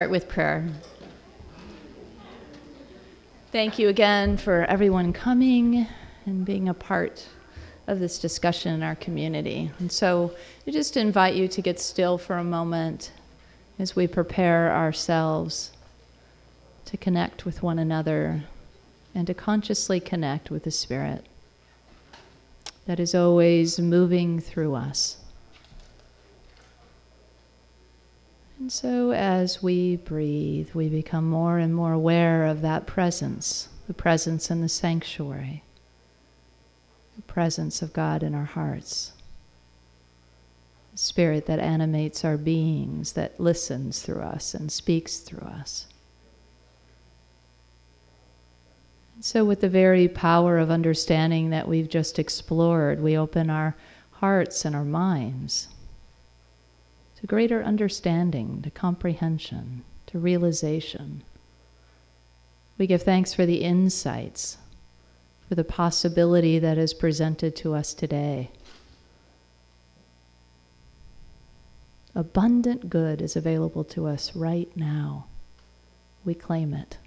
Start with prayer. Thank you again for everyone coming and being a part of this discussion in our community. And so I just invite you to get still for a moment as we prepare ourselves to connect with one another and to consciously connect with the Spirit that is always moving through us. And so as we breathe, we become more and more aware of that presence, the presence in the sanctuary, the presence of God in our hearts, the Spirit that animates our beings, that listens through us and speaks through us. And so with the very power of understanding that we've just explored, we open our hearts and our minds to greater understanding, to comprehension, to realization. We give thanks for the insights, for the possibility that is presented to us today. Abundant good is available to us right now. We claim it.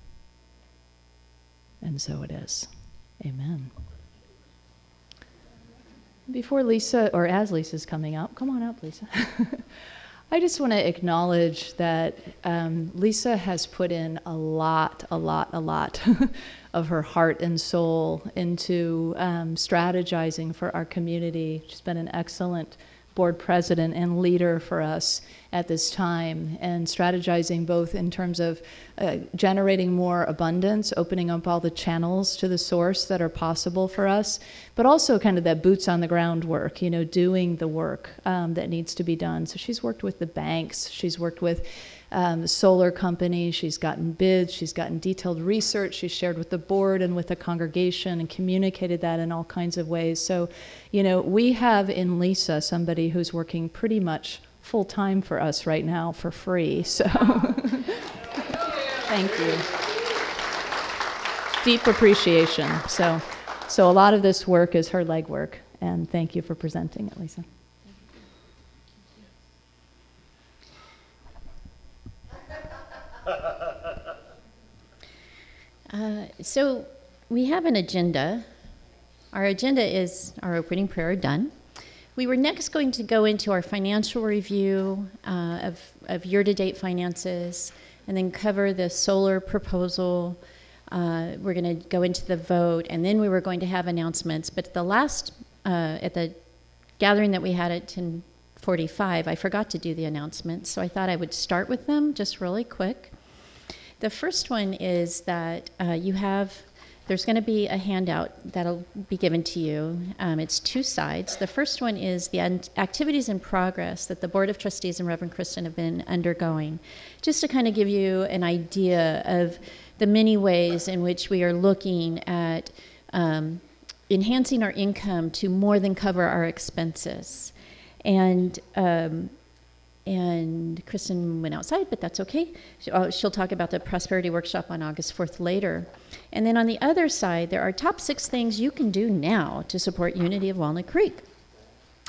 And so it is. Amen. Before Lisa, or as Lisa's coming up, come on up, Lisa. I just want to acknowledge that Lisa has put in a lot of her heart and soul into strategizing for our community. She's been an excellent board president and leader for us at this time, and strategizing both in terms of generating more abundance, opening up all the channels to the source that are possible for us, but also kind of that boots on the ground work, doing the work that needs to be done. So she's worked with the banks, she's worked with the solar company, she's gotten bids, she's gotten detailed research, she's shared with the board and with the congregation and communicated that in all kinds of ways. So, we have in Lisa somebody who's working pretty much full time for us right now for free. So thank you. Deep appreciation. So a lot of this work is her legwork, and thank you for presenting it, Lisa. So we have an agenda. Our agenda is our opening prayer done. We were next going to go into our financial review of year-to-date finances and then cover the solar proposal. We're going to go into the vote, and then we were going to have announcements. But at the gathering that we had at 10:45, I forgot to do the announcements, so I thought I would start with them just really quick. The first one is that there's going to be a handout that'll be given to you. It's two sides. The first one is the activities in progress that the Board of Trustees and Reverend Kristen have been undergoing, just to kind of give you an idea of the many ways in which we are looking at enhancing our income to more than cover our expenses. And Kristen went outside, but that's okay. She'll talk about the Prosperity Workshop on August 4th later. And then on the other side, there are top 6 things you can do now to support Unity of Walnut Creek.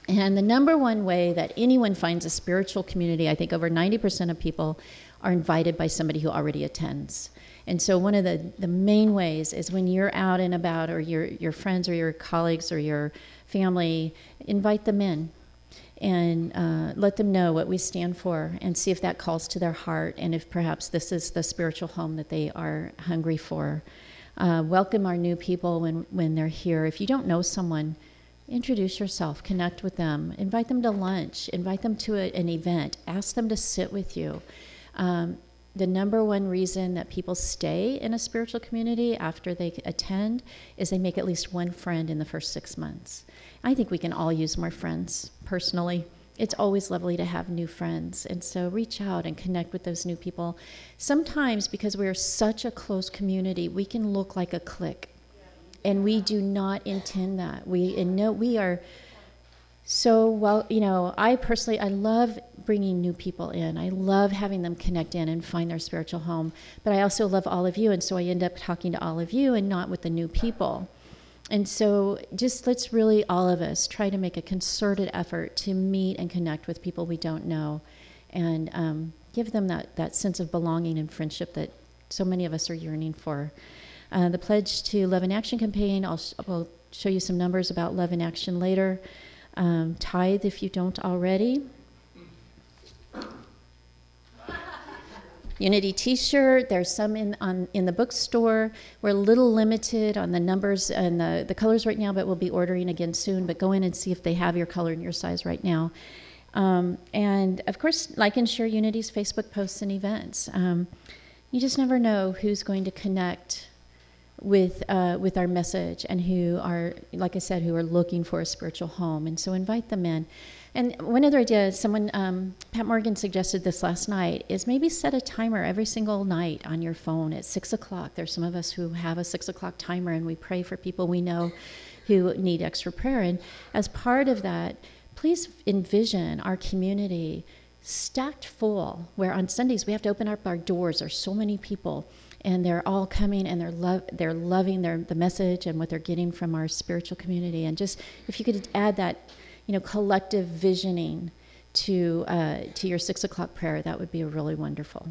And the number one way that anyone finds a spiritual community, I think over 90% of people are invited by somebody who already attends. And so one of the main ways is when you're out and about, or your friends or your colleagues or your family, invite them in. And let them know what we stand for, and see if that calls to their heart, and if perhaps this is the spiritual home that they are hungry for. Welcome our new people when they're here. If you don't know someone, introduce yourself, connect with them, invite them to lunch, invite them to an event, ask them to sit with you. The number one reason that people stay in a spiritual community after they attend is they make at least one friend in the first 6 months. I think we can all use more friends, personally. It's always lovely to have new friends, and so reach out and connect with those new people. Sometimes, because we are such a close community, we can look like a clique, and we do not intend that. We are so well, I love bringing new people in. I love having them connect in and find their spiritual home, but I also love all of you, and so I end up talking to all of you and not with the new people. And so let's really, all of us, try to make a concerted effort to meet and connect with people we don't know. And give them that sense of belonging and friendship that so many of us are yearning for. The Pledge to Love in Action campaign, I'll show you some numbers about Love in Action later. Tithe if you don't already. Unity t-shirt, there's some in the bookstore. We're a little limited on the numbers and the colors right now, but we'll be ordering again soon. But go in and see if they have your color and your size right now. And of course, like and share Unity's Facebook posts and events. You just never know who's going to connect with our message and who are, like I said, who are looking for a spiritual home. And so invite them in. And one other idea, Pat Morgan suggested this last night, is maybe set a timer every single night on your phone at 6 o'clock. There's some of us who have a 6 o'clock timer, and we pray for people we know who need extra prayer. And as part of that, please envision our community stacked full, where on Sundays we have to open up our doors. There's so many people, and they're all coming, and they're loving the message and what they're getting from our spiritual community. And just, if you could add that, collective visioning to your 6 o'clock prayer, that would be really wonderful.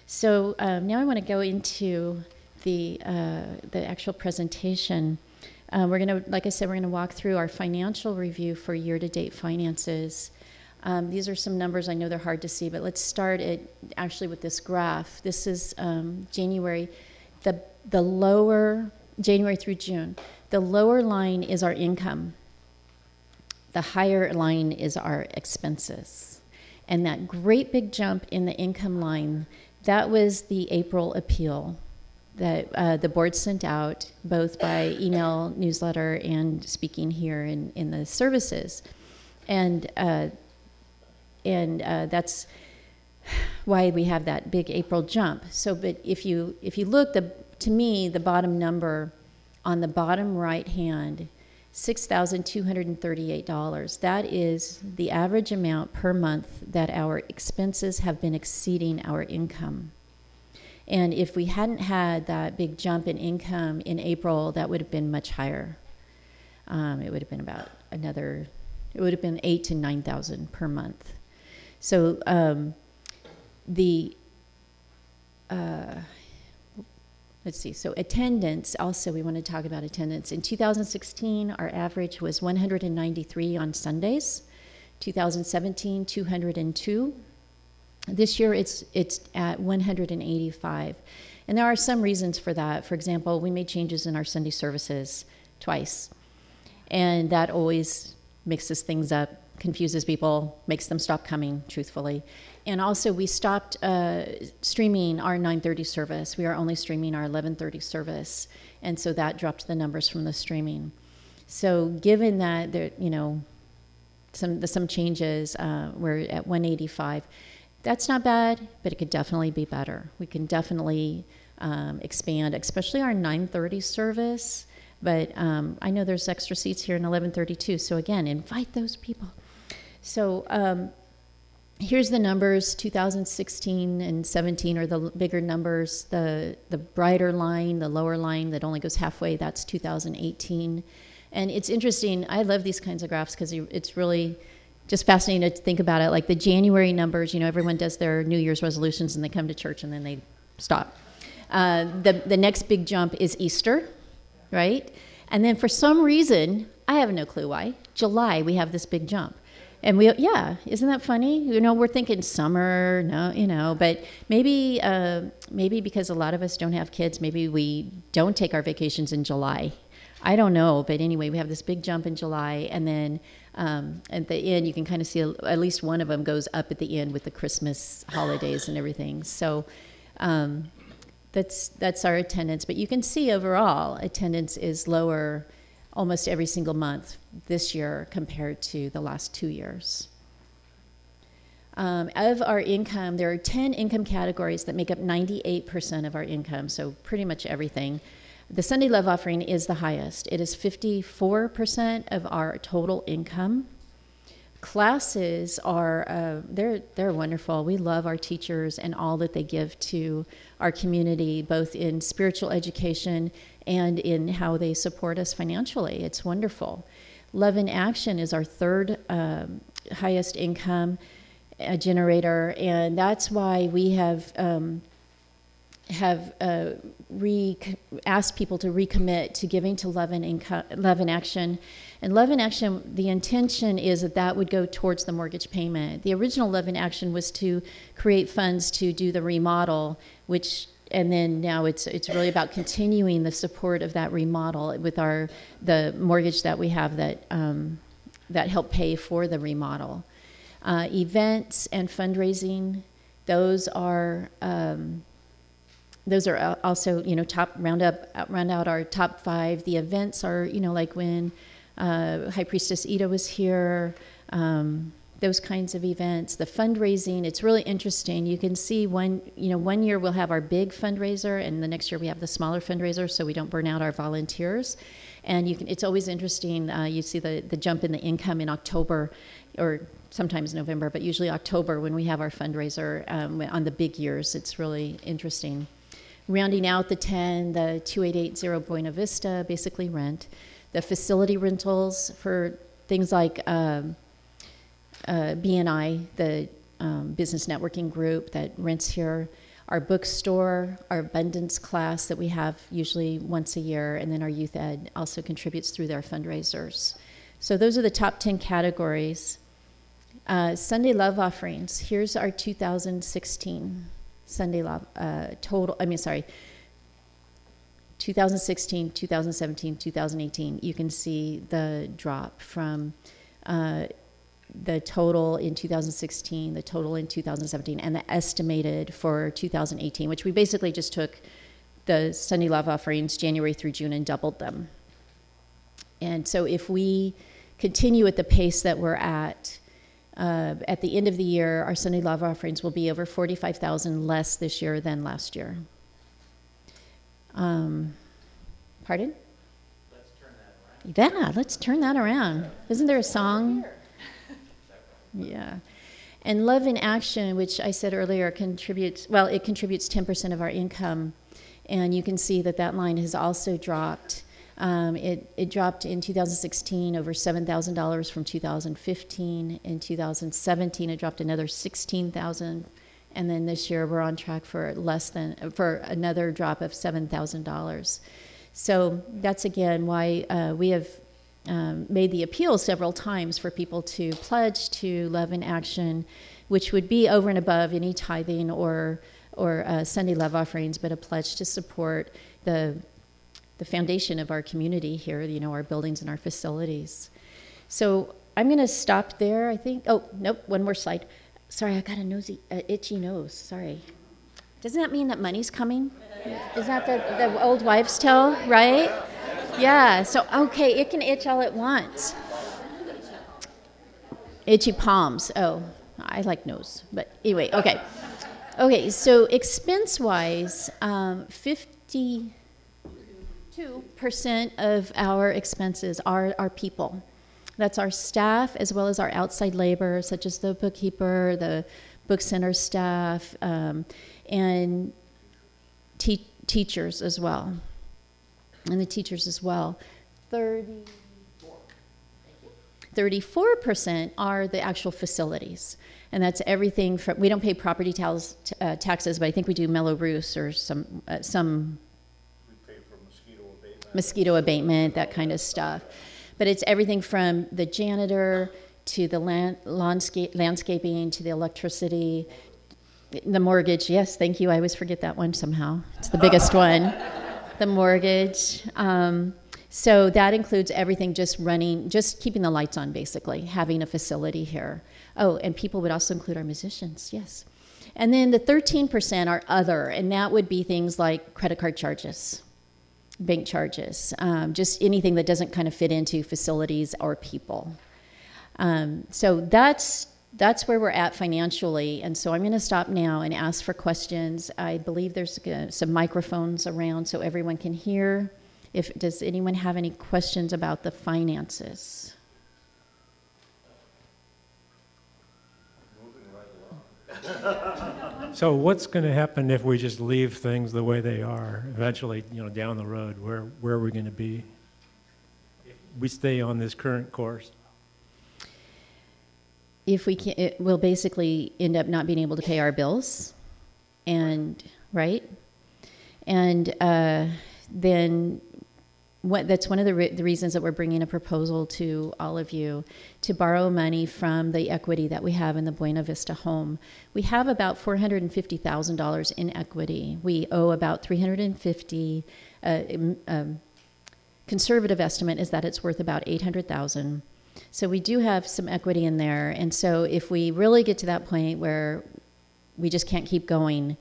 So now I want to go into the actual presentation. We're going to, like I said, we're going to walk through our financial review for year-to-date finances. These are some numbers. I know they're hard to see, but let's start actually with this graph. This is January, the lower, January through June. The lower line is our income. The higher line is our expenses. And that great big jump in the income line, that was the April appeal that the board sent out, both by email, newsletter, and speaking here in the services. And that's why we have that big April jump. So, but if you look, to me, the bottom number on the bottom right hand, $6,238. That is the average amount per month that our expenses have been exceeding our income. And if we hadn't had that big jump in income in April, that would have been much higher. It would have been about it would have been $8,000 to $9,000 per month. So let's see, so attendance, also we want to talk about attendance. In 2016, our average was 193 on Sundays. 2017, 202. This year, it's at 185. And there are some reasons for that. For example, we made changes in our Sunday services twice. And that always mixes things up, confuses people, makes them stop coming, truthfully. And also, we stopped streaming our 9:30 service. We are only streaming our 11:30 service. And so that dropped the numbers from the streaming. So given that there, some changes, we're at 185. That's not bad, but it could definitely be better. We can definitely expand, especially our 9:30 service. But I know there's extra seats here in 11:30 too. So again, invite those people. So here's the numbers. 2016 and 17 are the bigger numbers. The brighter line, the lower line that only goes halfway, that's 2018. And it's interesting. I love these kinds of graphs because it's really just fascinating to think about it. Like the January numbers, everyone does their New Year's resolutions and they come to church and then they stop. The next big jump is Easter, right? And then for some reason, I have no clue why, July, we have this big jump. And isn't that funny? We're thinking summer, but maybe because a lot of us don't have kids, maybe we don't take our vacations in July. I don't know, but anyway, we have this big jump in July, and then at the end, you can kind of see at least one of them goes up at the end with the Christmas holidays and everything. So that's our attendance. But you can see overall, attendance is lower almost every single month this year compared to the last 2 years. Of our income, there are 10 income categories that make up 98% of our income, so pretty much everything. The Sunday Love Offering is the highest. It is 54% of our total income. Classes are, they're wonderful. We love our teachers and all that they give to our community, both in spiritual education and in how they support us financially. It's wonderful. Love in Action is our third highest income. generator, and that's why we have asked people to recommit to giving to Love in Action. And Love in Action, the intention is that that would go towards the mortgage payment. The original Love in Action was to create funds to do the remodel, and then now it's really about continuing the support of that remodel with the mortgage that we have that help pay for the remodel. Events and fundraising, those are also, round out our top 5. The events are, like when High Priestess Ida was here, those kinds of events. The fundraising, it's really interesting. You can see one year we'll have our big fundraiser, and the next year we have the smaller fundraiser, so we don't burn out our volunteers. And it's always interesting. You see the jump in the income in October, or sometimes November, but usually October when we have our fundraiser on the big years. It's really interesting. Rounding out the 10, the 2880 Buena Vista, basically rent. The facility rentals for things like BNI, the business networking group that rents here. Our bookstore, our abundance class that we have usually once a year, and then our youth ed also contributes through their fundraisers. So those are the top 10 categories. Sunday Love Offerings. Here's our 2016 Sunday Love total. 2016, 2017, 2018. You can see the drop from the total in 2016, the total in 2017, and the estimated for 2018, which we basically just took the Sunday Love Offerings January through June and doubled them. And so if we continue at the pace that we're at the end of the year, our Sunday Love Offerings will be over 45,000 less this year than last year. Pardon? Let's turn that around. Yeah, let's turn that around. Isn't there a song? Yeah. And Love in Action, which I said earlier, contributes 10% of our income. And you can see that line has also dropped. It dropped in 2016 over $7,000 from 2015. In 2017, it dropped another $16,000. And then this year, we're on track for another drop of $7,000. So that's, again, why we have made the appeal several times for people to pledge to Love in Action, which would be over and above any tithing or Sunday Love Offerings, but a pledge to support the foundation of our community here, our buildings and our facilities. So I'm going to stop there, I think. Oh, nope, one more slide. Sorry, I got a itchy nose, sorry. Doesn't that mean that money's coming? Is that the old wives' tale, right? Yeah, so, okay, it can itch all at once. Itchy palms. Oh, I like nose, but anyway, okay. Okay, so expense-wise, 52% of our expenses are our people. That's our staff as well as our outside labor, such as the bookkeeper, the book center staff, and teachers as well. And the teachers as well. 34% are the actual facilities. And that's everything from, we don't pay property taxes, but I think we do mellow roofs or some We pay for mosquito abatement, that kind of stuff. But it's everything from the janitor to the landscaping to the electricity, the mortgage. Yes, thank you. I always forget that one somehow. It's the biggest one. The mortgage. So that includes everything, just keeping the lights on, basically, having a facility here. Oh, and people would also include our musicians, yes. And then the 13% are other, and that would be things like credit card charges, bank charges, just anything that doesn't kind of fit into facilities or people. So that's where we're at financially. And so I'm going to stop now and ask for questions. I believe there's some microphones around so everyone can hear. Does anyone have any questions about the finances? So what's going to happen if we just leave things the way they are? Eventually, down the road, where are we going to be? If we stay on this current course. if we can, it will basically end up not being able to pay our bills, and right, and then that's one of the reasons that we're bringing a proposal to all of you to borrow money from the equity that we have in the Buena Vista home. We have about $450,000 in equity. We owe about $350,000. Conservative estimate is that it's worth about $800,000. So we do have some equity in there. And so if we really get to that point where we just can't keep going,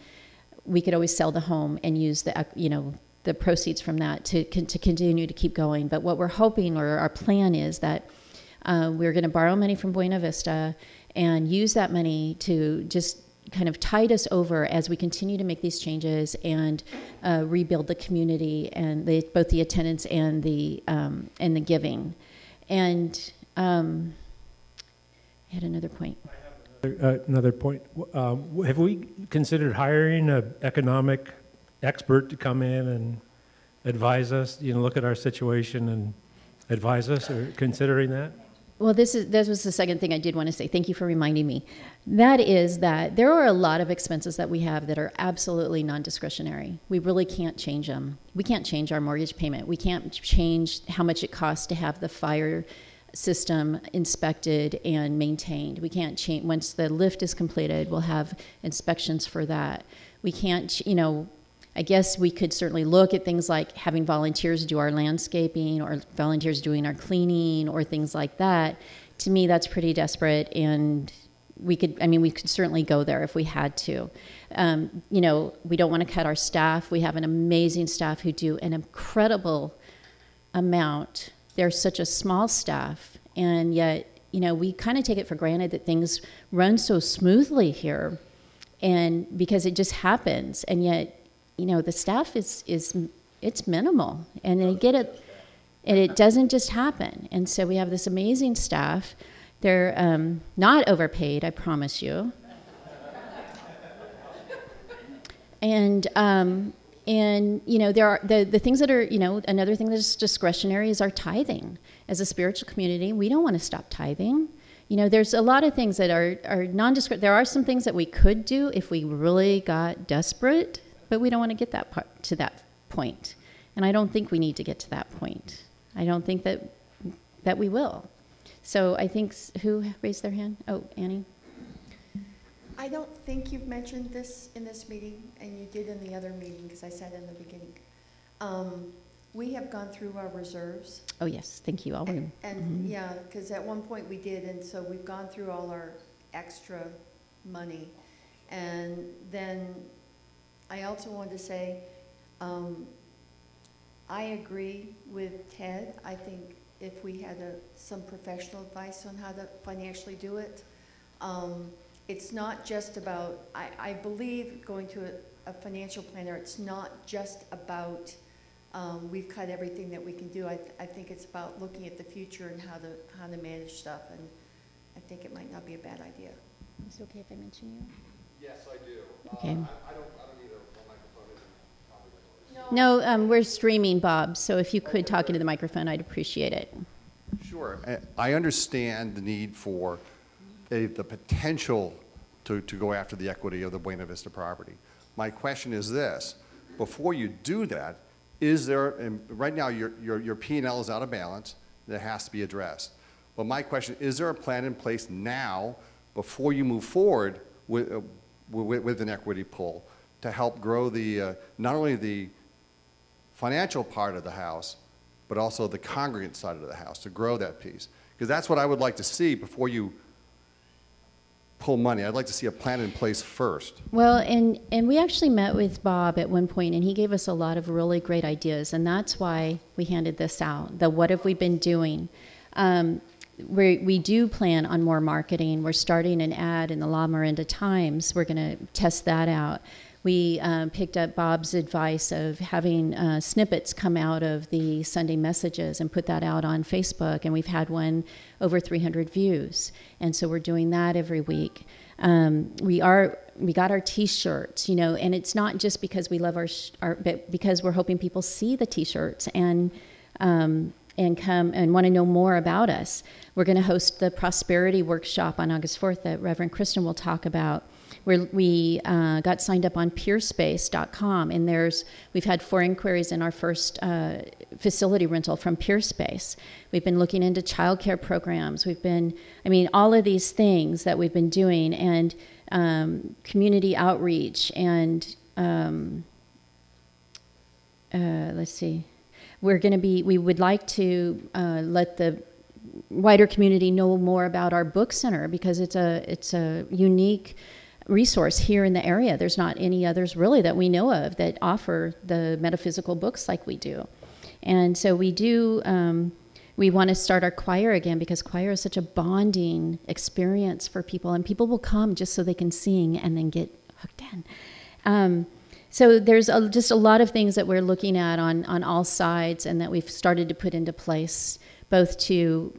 we could always sell the home and use the, the proceeds from that to continue to keep going. But what we're hoping, or our plan is that we're going to borrow money from Buena Vista and use that money to just kind of tide us over as we continue to make these changes and rebuild the community and both the attendance and the giving. And I had another point. Another point. Have we considered hiring an economic expert to come in and advise us, look at our situation and advise us, or considering that? Well, this was the second thing I did want to say. Thank you for reminding me. That is that there are a lot of expenses that we have that are absolutely non-discretionary. We really can't change them. We can't change our mortgage payment. We can't change how much it costs to have the fire system inspected and maintained. We can't change, once the lift is completed, we'll have inspections for that. We can't, I guess we could certainly look at things like having volunteers do our landscaping or volunteers doing our cleaning or things like that. To me, that's pretty desperate, and we could certainly go there if we had to. We don't want to cut our staff. We have an amazing staff who do an incredible amount. They're such a small staff, and yet, we kind of take it for granted that things run so smoothly here, and because it just happens, and yet, the staff it's minimal, and they get it, and it doesn't just happen. And so we have this amazing staff. They're not overpaid, I promise you. And there are the things that are, another thing that's discretionary is our tithing. As a spiritual community, we don't want to stop tithing. There's a lot of things that are non-discretionary. There are some things that we could do if we really got desperate, but we don't want to get to that point. And I don't think we need to get to that point. I don't think that we will. So I think, who raised their hand? Oh, Annie. I don't think you've mentioned this in this meeting, and you did in the other meeting because I said in the beginning. We have gone through our reserves. Oh yes, thank you. And yeah, because at one point we did, and so we've gone through all our extra money. And then I also wanted to say, I agree with Ted. I think if we had some professional advice on how to financially do it, it's not just about, I believe going to a financial planner, it's not just about we've cut everything that we can do. I think it's about looking at the future and how to manage stuff, and I think it might not be a bad idea. Is it okay if I mention you? Yes, I do. Okay. I don't need a microphone. No, we're streaming, Bob, so if you could talk into the microphone, I'd appreciate it. Sure. I understand the need for the potential to go after the equity of the Buena Vista property. My question is this: before you do that, is there, and right now your P&L is out of balance, that has to be addressed. But my question, is there a plan in place now before you move forward with an equity pool to help grow not only the financial part of the house, but also the congregant side of the house, to grow that piece? Because that's what I would like to see before you pull money. I'd like to see a plan in place first. Well, and we actually met with Bob at one point, and he gave us a lot of really great ideas, and that's why we handed this out, the what have we been doing. We do plan on more marketing. We're starting an ad in the La Miranda Times. We're going to test that out. We picked up Bob's advice of having snippets come out of the Sunday messages and put that out on Facebook, and we've had one over 300 views, and so we're doing that every week. We got our T-shirts, and it's not just because we love but because we're hoping people see the T-shirts, and and come and want to know more about us, we're going to host the Prosperity Workshop on August 4th that Reverend Kristen will talk about. We got signed up on peerspace.com, and we've had 4 inquiries in our first facility rental from Peerspace. We've been looking into childcare programs. All of these things that we've been doing, and community outreach, and let's see. We would like to let the wider community know more about our book center, because it's a unique resource here in the area. There's not any others really that we know of that offer the metaphysical books like we do. And so we want to start our choir again, because choir is such a bonding experience for people, and people will come just so they can sing and then get hooked in. So there's just a lot of things that we're looking at on all sides, and that we've started to put into place, both to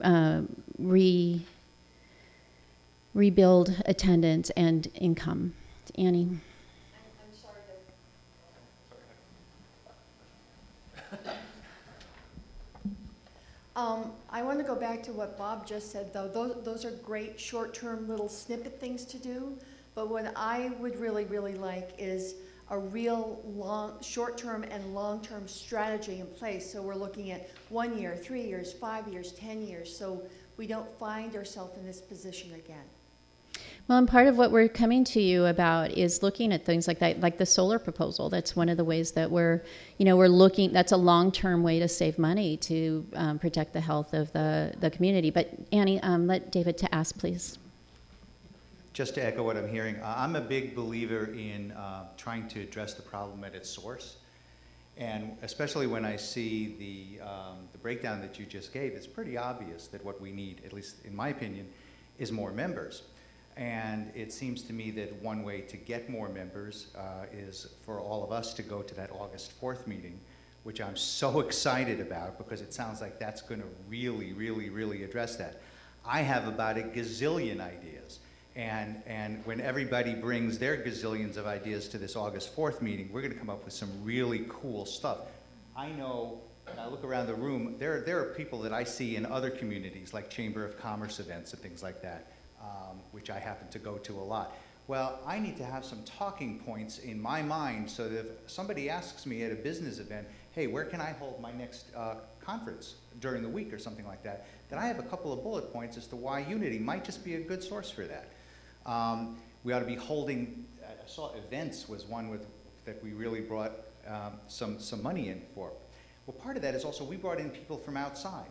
rebuild attendance and income. Annie. I'm sorry I want to go back to what Bob just said, though. Those are great short-term little snippet things to do, but what I would really, really like is a real short-term and long-term strategy in place. So we're looking at 1 year, 3 years, 5 years, 10 years, so we don't find ourselves in this position again. Well, and part of what we're coming to you about is looking at things like that, like the solar proposal. That's one of the ways that we're looking. That's a long-term way to save money to protect the health of the community. But Annie, let David to ask, please. Just to echo what I'm hearing, I'm a big believer in trying to address the problem at its source. And especially when I see the breakdown that you just gave, it's pretty obvious that what we need, at least in my opinion, is more members. And it seems to me that one way to get more members is for all of us to go to that August 4th meeting, which I'm so excited about, because it sounds like that's going to really, really, really address that. I have about a gazillion ideas. And when everybody brings their gazillions of ideas to this August 4th meeting, we're going to come up with some really cool stuff. I know, when I look around the room, there are people that I see in other communities, like Chamber of Commerce events and things like that, which I happen to go to a lot. Well, I need to have some talking points in my mind so that if somebody asks me at a business event, hey, where can I hold my next conference during the week or something like that, then I have a couple of bullet points as to why Unity might just be a good source for that. We ought to be holding, I saw events was one that we really brought some money in for. Well, part of that is also we brought in people from outside.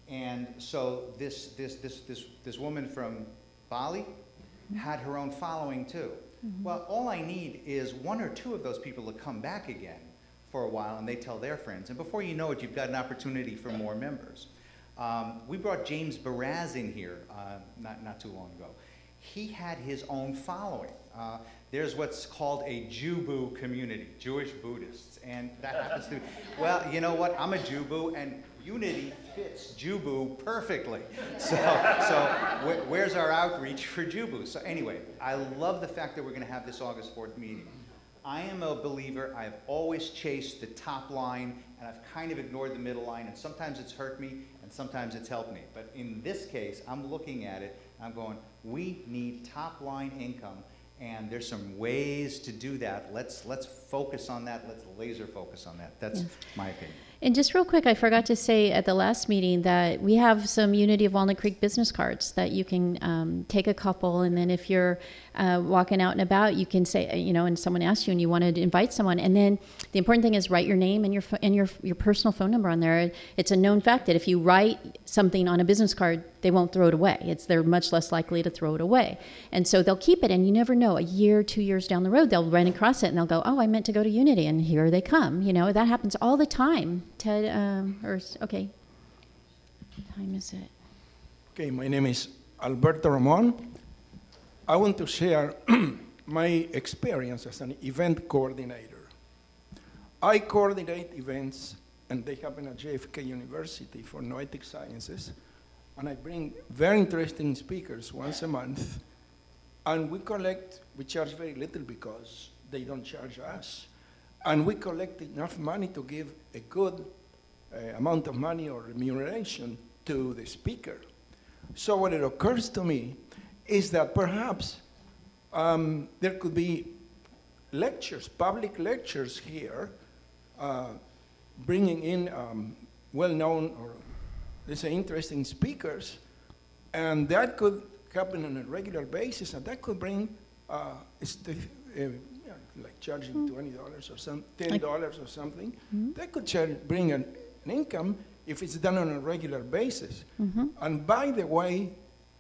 And so this woman from Bali had her own following too. Mm-hmm. Well, all I need is 1 or 2 of those people to come back again for a while, and they tell their friends. And before you know it, you've got an opportunity for more members. We brought James Baraz in here not too long ago. He had his own following. There's what's called a Jubu community, Jewish Buddhists, and that happens to be, well, you know what, I'm a Jubu, and Unity fits Jubu perfectly. So where's our outreach for Jubu? So anyway, I love the fact that we're going to have this August 4th meeting. I am a believer. I've always chased the top line, and I've kind of ignored the middle line, and sometimes it's hurt me, and sometimes it's helped me. But in this case, I'm looking at it, and I'm going, we need top line income, and there's some ways to do that. Let's focus on that. Let's laser focus on that. That's my opinion. And just real quick, I forgot to say at the last meeting that we have some Unity of Walnut Creek business cards that you can take a couple, and then if you're walking out and about, you can say, and someone asks you and you want to invite someone, and then the important thing is write your name and your personal phone number on there. It's a known fact that if you write something on a business card, they won't throw it away. They're much less likely to throw it away. And so they'll keep it, and you never know, a year, 2 years down the road, they'll run across it and they'll go, oh, I meant to go to Unity, and here they come. That happens all the time. Ted, okay. What time is it? Okay, my name is Alberto Ramon. I want to share my experience as an event coordinator. I coordinate events, and they happen at JFK University for Noetic Sciences, and I bring very interesting speakers once a month, and we charge very little because they don't charge us, and we collect enough money to give a good amount of money or remuneration to the speaker. So what it occurs to me is that perhaps there could be lectures, public lectures here, bringing in well-known or, let's say, interesting speakers, and that could happen on a regular basis, and that could bring, like charging $20 or some $10 or something. That could bring an income if it's done on a regular basis. And by the way,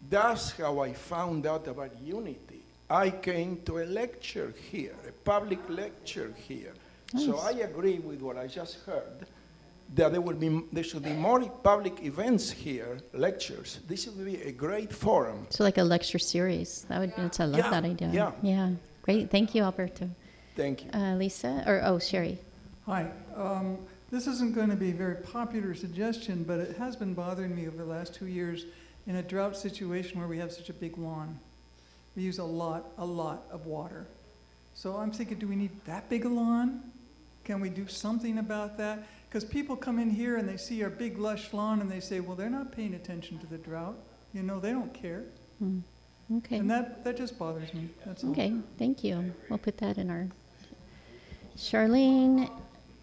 that's how I found out about Unity. I came to a lecture here, a public lecture here. Nice. So I agree with what I just heard, that there should be more public events here, lectures. This would be a great forum. So like a lecture series. That would be, I love that idea. Yeah. Yeah. Great. Thank you, Alberto. Thank you. Lisa, or Sherry. Hi. This isn't going to be a very popular suggestion, but it has been bothering me over the last 2 years in a drought situation where we have such a big lawn. We use a lot of water. So I'm thinking, do we need that big a lawn? Can we do something about that? Because people come in here and they see our big lush lawn and they say, well, they're not paying attention to the drought. You know, they don't care. Okay. And that just bothers me. That's all. Okay, thank you. We'll put that in our... Charlene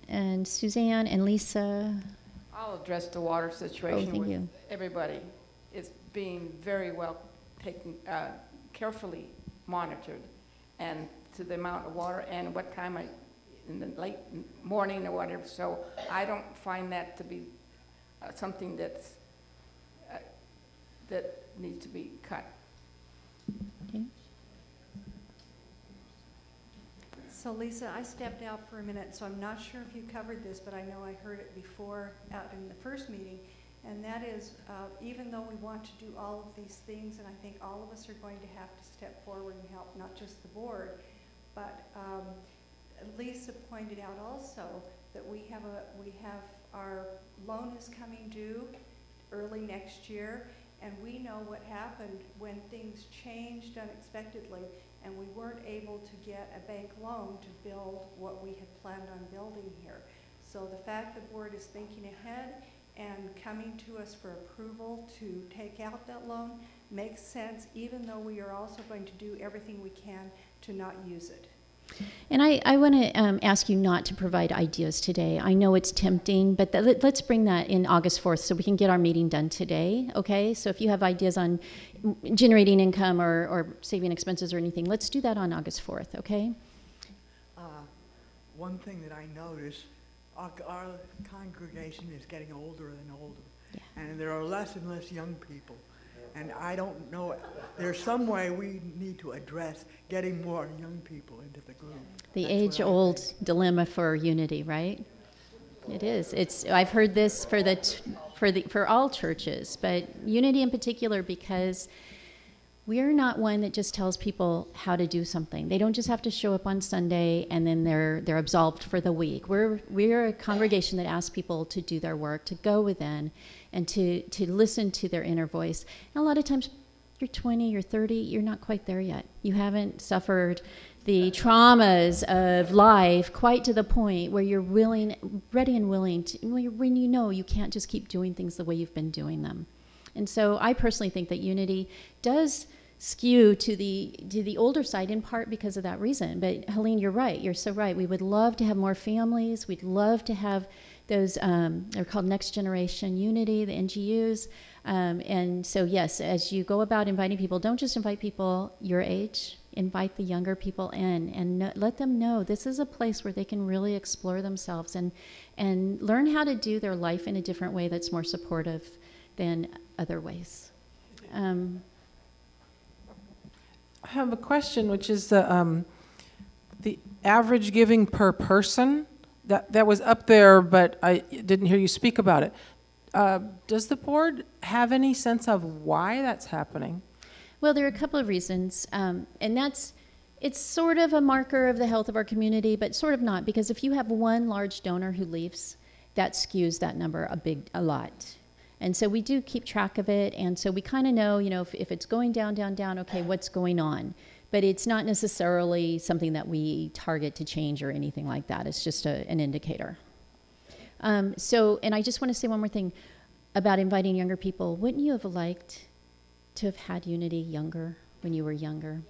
and Suzanne and Lisa. I'll address the water situation thank with you. everybody. It's being very well taken, carefully monitored, and to the amount of water and what time in the late morning or whatever. So I don't find that to be something that's that needs to be cut. Okay. So Lisa, I stepped out for a minute, so I'm not sure if you covered this, but I know I heard it before out in the first meeting, and that is, even though we want to do all of these things, and I think all of us are going to have to step forward and help, not just the board, but Lisa pointed out also that we have our loan is coming due early next year, and we know what happened when things changed unexpectedly and we weren't able to get a bank loan to build what we had planned on building here. So the fact the board is thinking ahead and coming to us for approval to take out that loan makes sense, even though we are also going to do everything we can to not use it. And I want to ask you not to provide ideas today. I know it's tempting, but let's bring that in August 4th so we can get our meeting done today, okay? So if you have ideas on generating income or saving expenses or anything, let's do that on August 4th, okay? One thing that I notice, our congregation is getting older and older, and there are less and less young people. And I don't know, there's some way we need to address getting more young people into the group. The age-old dilemma for Unity, right? It is. I've heard this for all churches, but Unity in particular, because we're not one that just tells people how to do something. They don't just have to show up on Sunday and then they're absolved for the week. We're a congregation that asks people to do their work, to go within, and to listen to their inner voice. And a lot of times, you're 20, you're 30, you're not quite there yet. You haven't suffered the traumas of life quite to the point where you're ready and willing to, when you know you can't just keep doing things the way you've been doing them. And so I personally think that Unity does skew to the older side, in part because of that reason. But Helene, you're right. You're so right. We would love to have more families. We'd love to have those, they're called Next Generation Unity, the NGUs. And so yes, as you go about inviting people, don't just invite people your age, invite the younger people in and let them know this is a place where they can really explore themselves and learn how to do their life in a different way that's more supportive than other ways. I have a question, which is the average giving per person. That was up there, but I didn't hear you speak about it. Does the board have any sense of why that's happening? Well, there are a couple of reasons, and it's sort of a marker of the health of our community, but sort of not, because if you have one large donor who leaves, that skews that number a lot. And so we do keep track of it, and so we kind of know, if it's going down, down, down, okay, what's going on? But it's not necessarily something that we target to change or anything like that. It's just an indicator. And I just want to say one more thing about inviting younger people. Wouldn't you have liked to have had Unity younger when you were younger?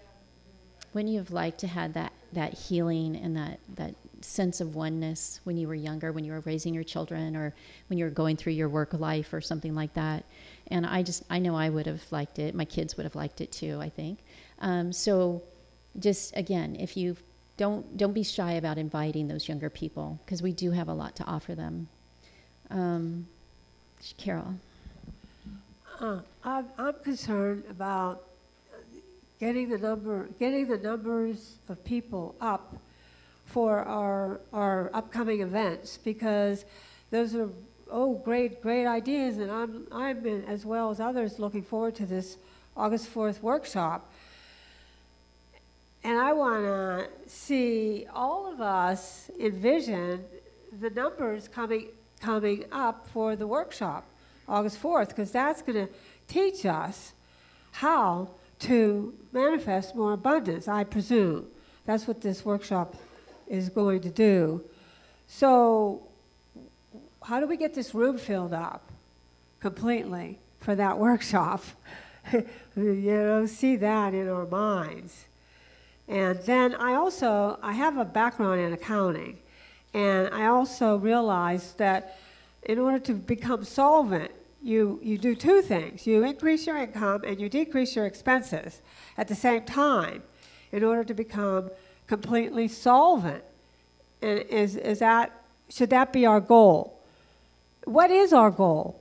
Wouldn't you have liked to have that healing and that sense of oneness when you were younger, when you were raising your children or when you were going through your work life or something like that? And I know I would have liked it. My kids would have liked it too, I think. So just, again, if you don't be shy about inviting those younger people, because we do have a lot to offer them. Carol. I'm concerned about getting the numbers of people up for our upcoming events, because those are great ideas, and I'm been, as well as others, looking forward to this August 4th workshop. And I want to see all of us envision the numbers coming up for the workshop August 4th, because that's going to teach us how to manifest more abundance, I presume. That's what this workshop is going to do. So how do we get this room filled up completely for that workshop? See that in our minds. And then I have a background in accounting, and I also realized that in order to become solvent, you do two things. You increase your income and you decrease your expenses at the same time in order to become completely solvent. And should that be our goal? What is our goal?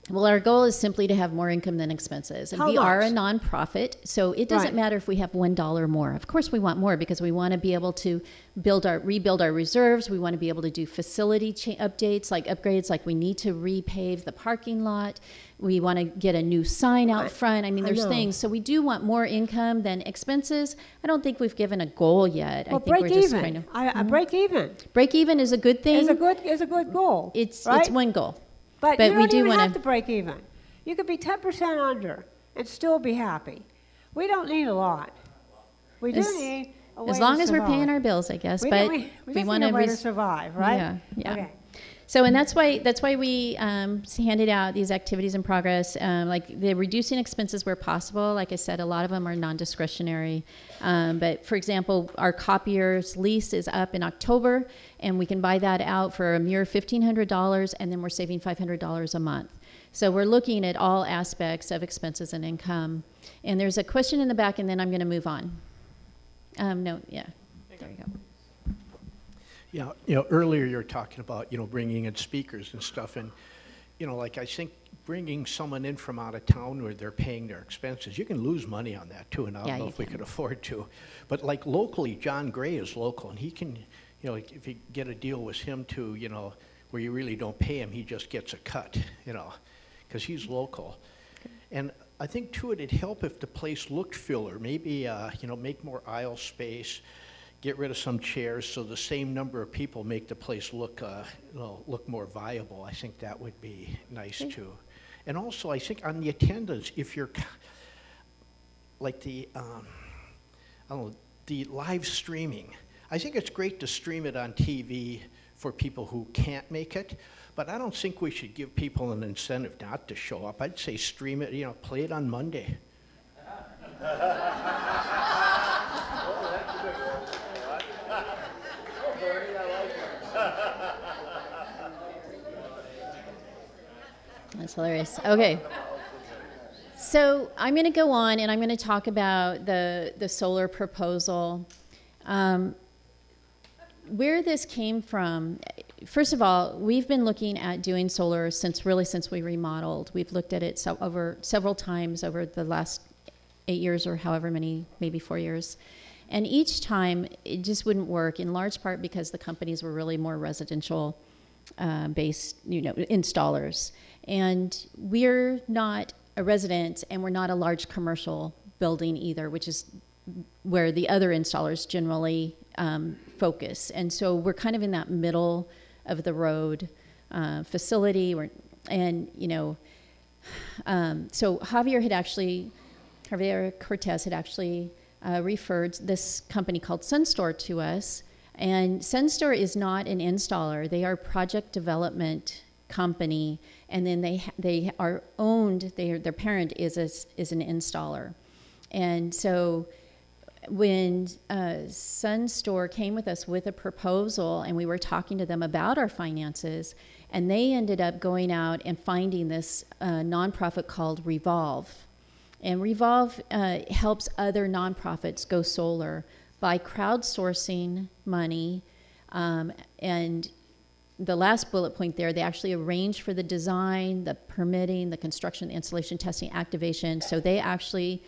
Well, our goal is simply to have more income than expenses. And we are a nonprofit, so it doesn't matter if we have $1 more. Of course we want more, because we want to be able to rebuild our reserves. We want to be able to do facility updates, like upgrades, like we need to repave the parking lot. We want to get a new sign out front. I mean, there's things. So we do want more income than expenses. I don't think we've given a goal yet. Well, I think break we're just even. kind of Break even. Break even is a good thing. Is a good goal. It's right? it's one goal. But you we don't even have to break even. You could be 10% under and still be happy. We don't need a lot. We do need a way to survive. As long as we're paying our bills, I guess. We want to a way to survive, right? Yeah. Okay. So, and that's why we handed out these activities in progress, like the reducing expenses where possible. Like I said, a lot of them are non-discretionary. But for example, our copier's lease is up in October, and we can buy that out for a mere $1,500, and then we're saving $500 a month. So we're looking at all aspects of expenses and income. And there's a question in the back, and then I'm going to move on. There you go. Yeah, earlier you were talking about, bringing in speakers and stuff, and, like I think bringing someone in from out of town where they're paying their expenses, you can lose money on that too, and I don't know if we could afford to. But like locally, John Gray is local, and he can, if you get a deal with him to, where you really don't pay him, he just gets a cut, because he's local. And I think too, it'd help if the place looked filler, maybe, make more aisle space, get rid of some chairs so the same number of people make the place look look more viable. I think that would be nice too. And also, I think on the attendance, if you're like the live streaming, I think it's great to stream it on TV for people who can't make it, but I don't think we should give people an incentive not to show up. I'd say stream it, play it on Monday. That's hilarious. Okay. So I'm going to go on, and I'm going to talk about the solar proposal. Where this came from, first of all, we've been looking at doing solar since we remodeled. We've looked at it several times over the last 8 years or however many, maybe 4 years. And each time, it just wouldn't work, in large part because the companies were really more residential based, installers. And we're not a residence, and we're not a large commercial building either, which is where the other installers generally focus. And so we're kind of in that middle of the road facility. So Javier Cortez had actually referred this company called SunStore to us And SunStore is not an installer. They are a project development company, and then they are owned, their parent is an installer. And so when SunStore came with us with a proposal, and we were talking to them about our finances, and they ended up going out and finding this nonprofit called Revolve. And Revolve helps other nonprofits go solar by crowdsourcing money. And the last bullet point there, they actually arrange for the design, the permitting, the construction, the installation, testing, activation. So they actually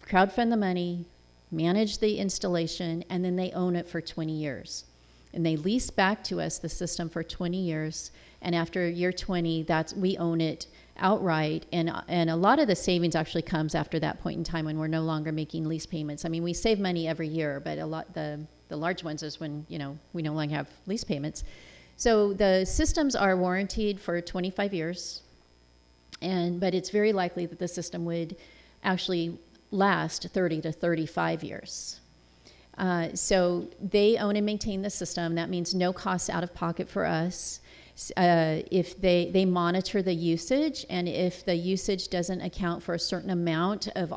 crowdfund the money, manage the installation, and then they own it for 20 years. And they lease back to us the system for 20 years. And after year 20, we own it outright. And a lot of the savings actually comes after that point in time when we're no longer making lease payments. I mean, we save money every year, but the large ones is when, we no longer have lease payments. So the systems are warranted for 25 years. But it's very likely that the system would actually last 30 to 35 years. So they own and maintain the system. That means no costs out of pocket for us. If they monitor the usage, and if the usage doesn't account for a certain amount of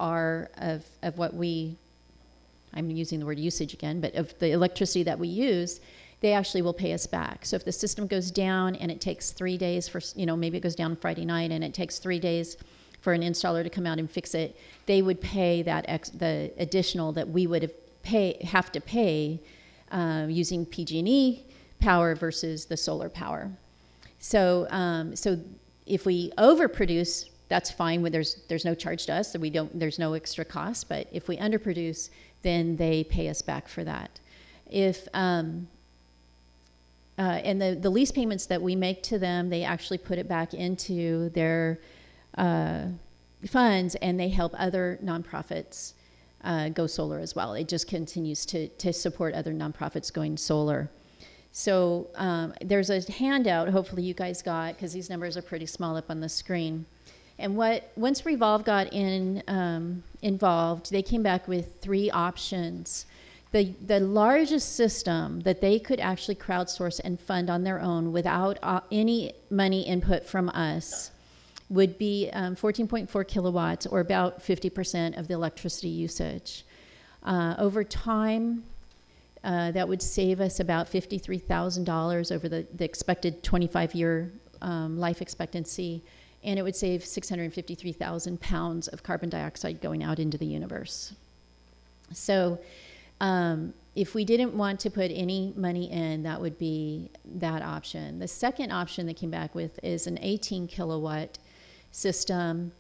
I'm using the word usage again, but of the electricity that we use, they actually will pay us back. So if the system goes down and it takes 3 days for, maybe it goes down Friday night and it takes 3 days for an installer to come out and fix it, they would pay the additional that we would have to pay using PG&E power versus the solar power. So if we overproduce, that's fine. There's no charge to us, so there's no extra cost. But if we underproduce, then they pay us back for that. And the lease payments that we make to them, they actually put it back into their funds, and they help other nonprofits go solar as well. It just continues to support other nonprofits going solar. So there's a handout, hopefully you guys got, because these numbers are pretty small up on the screen. And once Revolve got involved, they came back with 3 options. The largest system that they could actually crowdsource and fund on their own without any money input from us would be 14.4 kilowatts, or about 50% of the electricity usage. Over time, that would save us about $53,000 over the expected 25-year life expectancy, and it would save 653,000 pounds of carbon dioxide going out into the universe. So if we didn't want to put any money in, that would be that option. The second option they came back with is an 18 kilowatt system.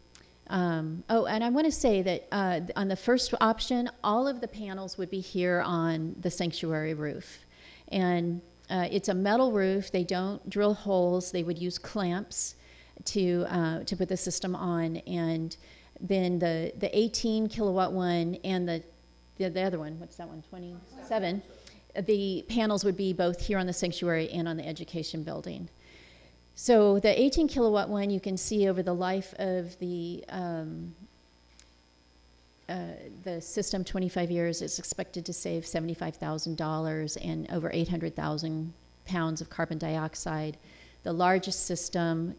And I want to say that on the first option, all of the panels would be here on the sanctuary roof. And it's a metal roof. They don't drill holes. They would use clamps to put the system on. And then the 18 kilowatt one and the other one, what's that one, 27? The panels would be both here on the sanctuary and on the education building. So the 18 kilowatt one, you can see over the life of the system, 25 years, it's expected to save $75,000 and over 800,000 pounds of carbon dioxide. The largest system,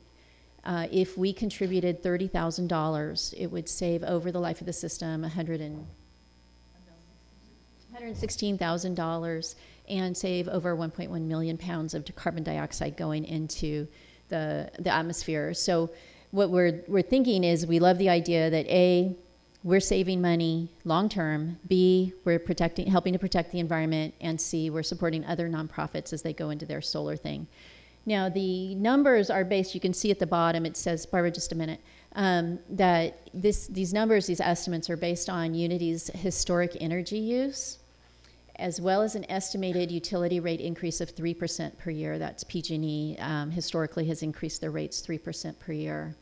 if we contributed $30,000, it would save over the life of the system $116,000 and save over 1.1 million pounds of carbon dioxide going into the atmosphere. So what we're thinking is, we love the idea that A, we're saving money long term, B, we're helping to protect the environment, and C, we're supporting other nonprofits as they go into their solar thing. Now the numbers are based, you can see at the bottom, it says, Barbara, just a minute, that these numbers, these estimates are based on Unity's historic energy use, as well as an estimated utility rate increase of 3% per year. That's PG&E historically has increased their rates 3% per year.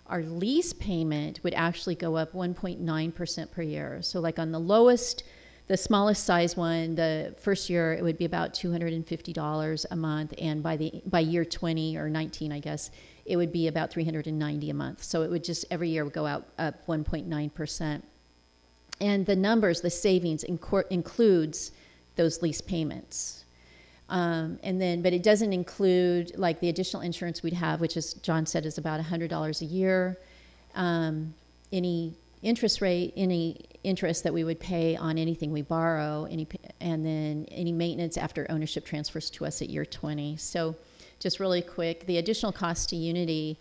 Our lease payment would actually go up 1.9% per year. So like on the lowest, the smallest size one, the first year it would be about $250 a month, and by year 20 or 19, I guess, it would be about $390 a month. So it would just every year would go up 1.9%. And the numbers, the savings includes those lease payments. But it doesn't include like the additional insurance we'd have, which, as John said, is about $100 a year. Any interest rate, any interest that we would pay on anything we borrow, and then any maintenance after ownership transfers to us at year 20. So just really quick, the additional cost to Unity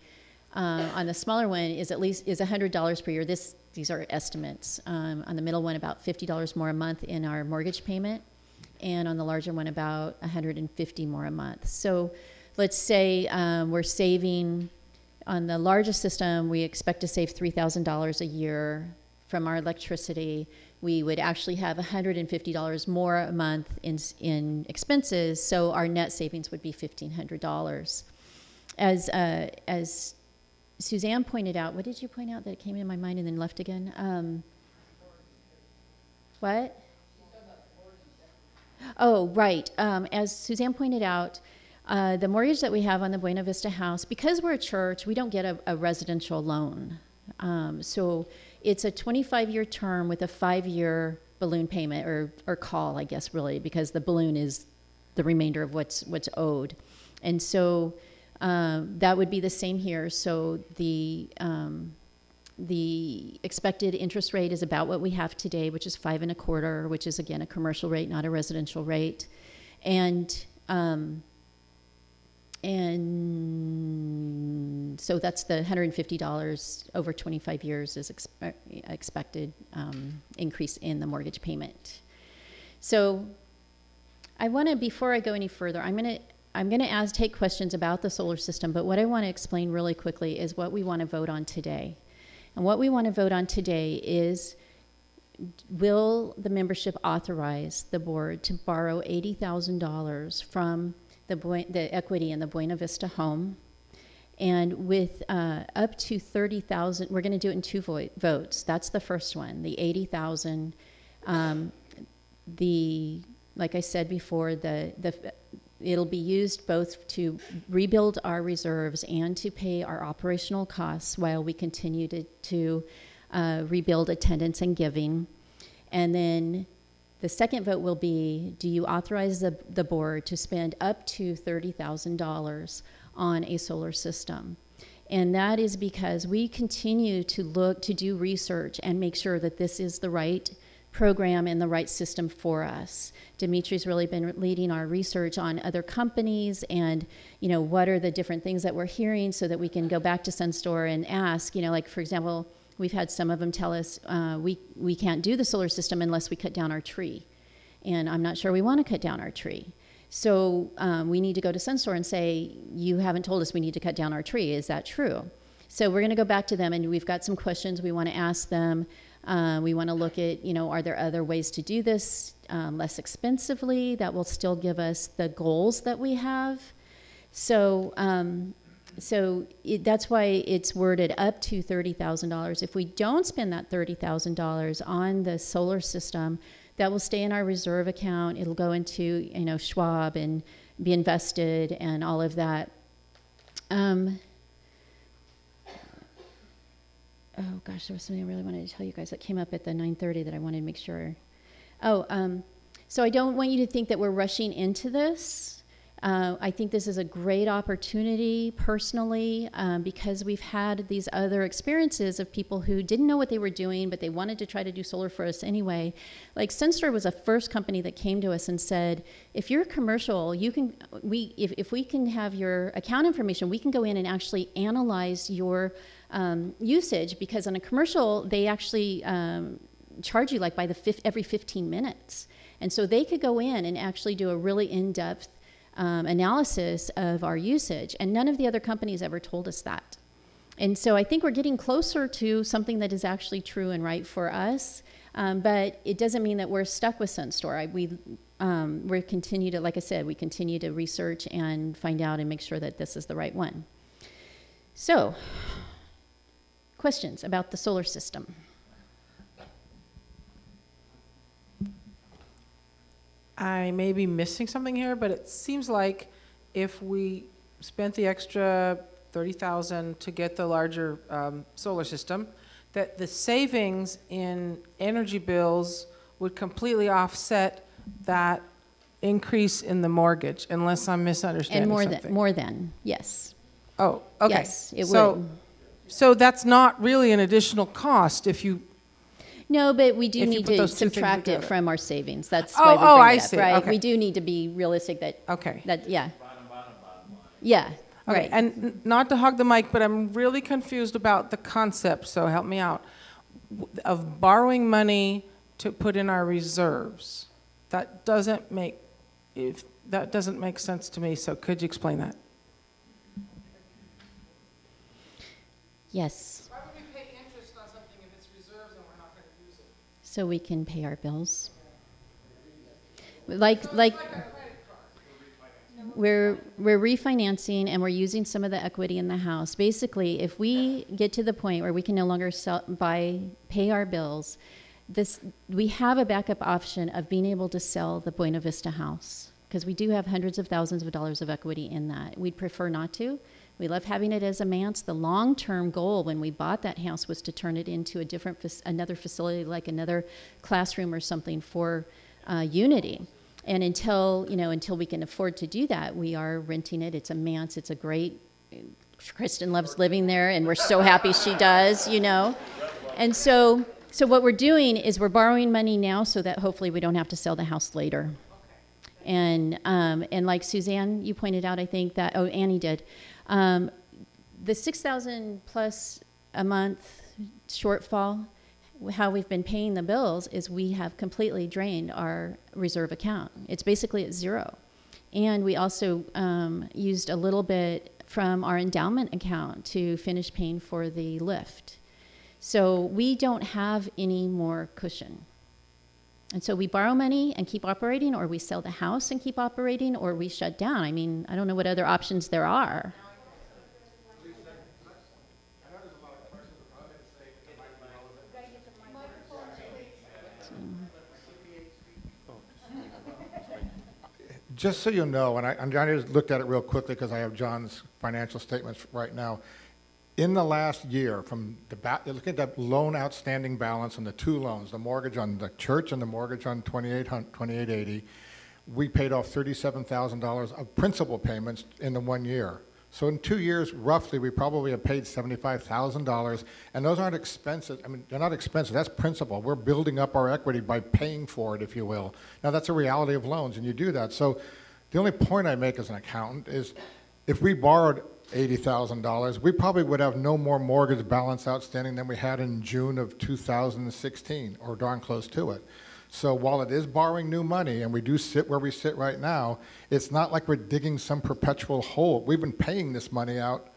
on the smaller one is $100 per year. These are estimates. On the middle one, about $50 more a month in our mortgage payment, and on the larger one, about $150 more a month. So let's say we're saving, on the largest system, we expect to save $3,000 a year from our electricity. We would actually have $150 more a month in expenses, so our net savings would be $1,500. As Suzanne pointed out, what did you point out that came in my mind and then left again? What? Oh, right. As Suzanne pointed out, the mortgage that we have on the Buena Vista house, because we're a church, we don't get a residential loan. So it's a 25-year term with a 5-year balloon payment, or call, I guess, really, because the balloon is the remainder of what's owed. And so that would be the same here. So the expected interest rate is about what we have today, which is 5.25%, which is, again, a commercial rate, not a residential rate. And so that's the $150 over 25 years is expected increase in the mortgage payment. So I want to, before I go any further, I'm going to take questions about the solar system, but what I want to explain really quickly is what we want to vote on today. And what we want to vote on today is, will the membership authorize the board to borrow $80,000 from the equity in the Buena Vista home, and with up to $30,000, we're going to do it in 2 votes. That's the first one, the $80,000. Like I said before, it'll be used both to rebuild our reserves and to pay our operational costs while we continue to rebuild attendance and giving. And then the second vote will be, do you authorize the board to spend up to $30,000 on a solar system? And that is because we continue to do research and make sure that this is the right program and the right system for us. Dimitri's really been leading our research on other companies and, what are the different things that we're hearing so that we can go back to SunStore and ask, like, for example, we've had some of them tell us we can't do the solar system unless we cut down our tree. And I'm not sure we want to cut down our tree. So we need to go to SunStore and say, you haven't told us we need to cut down our tree. Is that true? So we're going to go back to them, and we've got some questions we want to ask them. We want to look at, are there other ways to do this less expensively that will still give us the goals that we have? So that's why it's worded up to $30,000. If we don't spend that $30,000 on the solar system, that will stay in our reserve account. It'll go into, Schwab and be invested and all of that. Oh gosh, there was something I really wanted to tell you guys that came up at the 9:30 that I wanted to make sure. So I don't want you to think that we're rushing into this. I think this is a great opportunity personally because we've had these other experiences of people who didn't know what they were doing, but they wanted to try to do solar for us anyway. Like SunStore was a first company that came to us and said, if you're commercial, if we can have your account information, we can go in and actually analyze your usage, because on a commercial, they actually charge you like by every 15 minutes. And so they could go in and actually do a really in-depth analysis of our usage, and none of the other companies ever told us that. And so I think we're getting closer to something that is actually true and right for us, but it doesn't mean that we're stuck with SunStore. We continue to, like I said, we continue to research and find out and make sure that this is the right one. So, questions about the solar system? I may be missing something here, but it seems like if we spent the extra $30,000 to get the larger solar system, that the savings in energy bills would completely offset that increase in the mortgage, unless I'm misunderstanding And something. more than, yes. Oh, okay. Yes, it would. So that's not really an additional cost if you. No, but we do If you need put to those two things subtract it together. from our savings. That's Oh, why we oh, bring I it up, see. right? Okay. We do need to be realistic that. Okay. That, yeah. Yeah, Okay, right. and not to hog the mic, but I'm really confused about the concept, so help me out, of borrowing money to put in our reserves. That doesn't make sense to me, so could you explain that? Yes. Why would we pay interest on something if it's reserves and we're not going to use it? So we can pay our bills. We're refinancing and we're using some of the equity in the house. Basically, if we get to the point where we can no longer pay our bills, we have a backup option of being able to sell the Buena Vista house, because we do have hundreds of thousands of dollars of equity in that. We'd prefer not to. We love having it as a manse. The long-term goal when we bought that house was to turn it into another facility, like another classroom or something for Unity. And until we can afford to do that, we are renting it. It's a manse. It's a great. Kristen loves living there, and we're so happy she does. And so what we're doing is we're borrowing money now so that hopefully we don't have to sell the house later. And like Suzanne, you pointed out, I think that Annie did. The $6,000 plus a month shortfall, how we've been paying the bills is we have completely drained our reserve account. It's basically at zero. And we also used a little bit from our endowment account to finish paying for the lift. So we don't have any more cushion. And so we borrow money and keep operating, or we sell the house and keep operating, or we shut down. I mean, I don't know what other options there are. Just so you know, and I just looked at it real quickly because I have John's financial statements right now. In the last year, look at that loan outstanding balance on the two loans, the mortgage on the church and the mortgage on 2880, we paid off $37,000 of principal payments in the 1 year. So in 2 years, roughly, we probably have paid $75,000, and those aren't expenses. I mean, they're not expensive. That's principal. We're building up our equity by paying for it, if you will. Now, that's a reality of loans, and you do that. So the only point I make as an accountant is if we borrowed $80,000, we probably would have no more mortgage balance outstanding than we had in June of 2016, or darn close to it. So while it is borrowing new money, and we do sit where we sit right now, it's not like we're digging some perpetual hole. We've been paying this money out,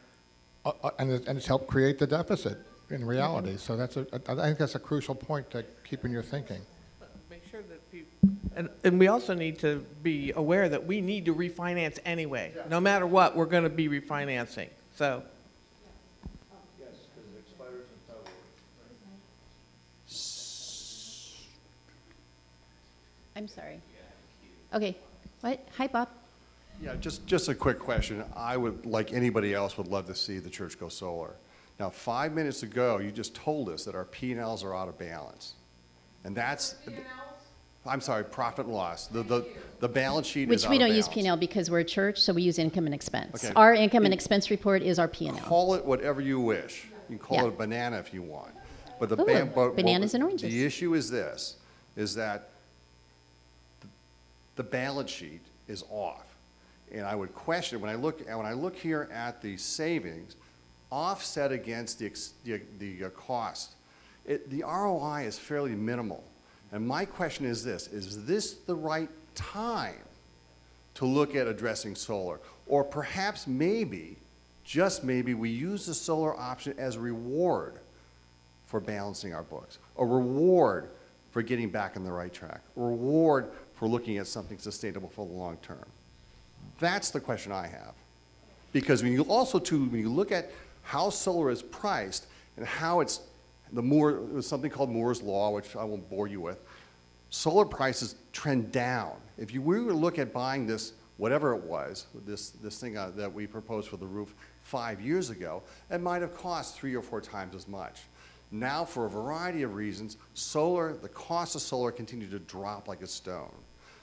and it's helped create the deficit in reality. So I think that's a crucial point to keep in your thinking. Make sure that people, and we also need to be aware that we need to refinance anyway. Yeah. No matter what, we're going to be refinancing. So. Yes, because it expires in February. I'm sorry. Okay. What? Hi, Bob. Yeah, just a quick question. I would, like anybody else, would love to see the church go solar. Now, 5 minutes ago, you just told us that our P&Ls are out of balance. And that's, I'm sorry, profit and loss. The balance sheet is out of balance. Which we don't use P&L because we're a church, so we use income and expense. Okay. Our income and expense report is our P&L. Call it whatever you wish. You can call it a banana if you want. But bananas and oranges. The issue is this, is that the balance sheet is off. And I would question, when I look here at the savings, offset against the cost, the ROI is fairly minimal. And my question is this the right time to look at addressing solar? Or perhaps maybe, just maybe, we use the solar option as a reward for balancing our books, a reward for getting back on the right track, a reward for looking at something sustainable for the long term. That's the question I have. Because when you look at how solar is priced and how it's there's something called Moore's Law, which I won't bore you with, solar prices trend down. If we were to look at buying this, whatever it was, this thing that we proposed for the roof 5 years ago, it might have cost 3 or 4 times as much. Now, for a variety of reasons, the cost of solar continue to drop like a stone.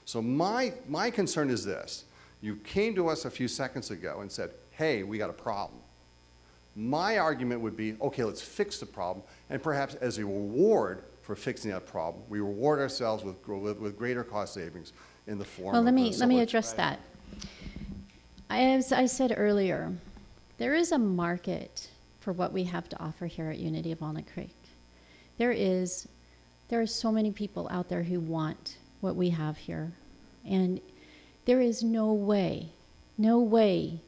So my concern is this. You came to us a few seconds ago and said, hey, we got a problem. My argument would be, okay, let's fix the problem, and perhaps as a reward for fixing that problem, we reward ourselves with greater cost savings in the form of let me address that. As I said earlier, there is a market for what we have to offer here at Unity of Walnut Creek. There are so many people out there who want what we have here, and there is no way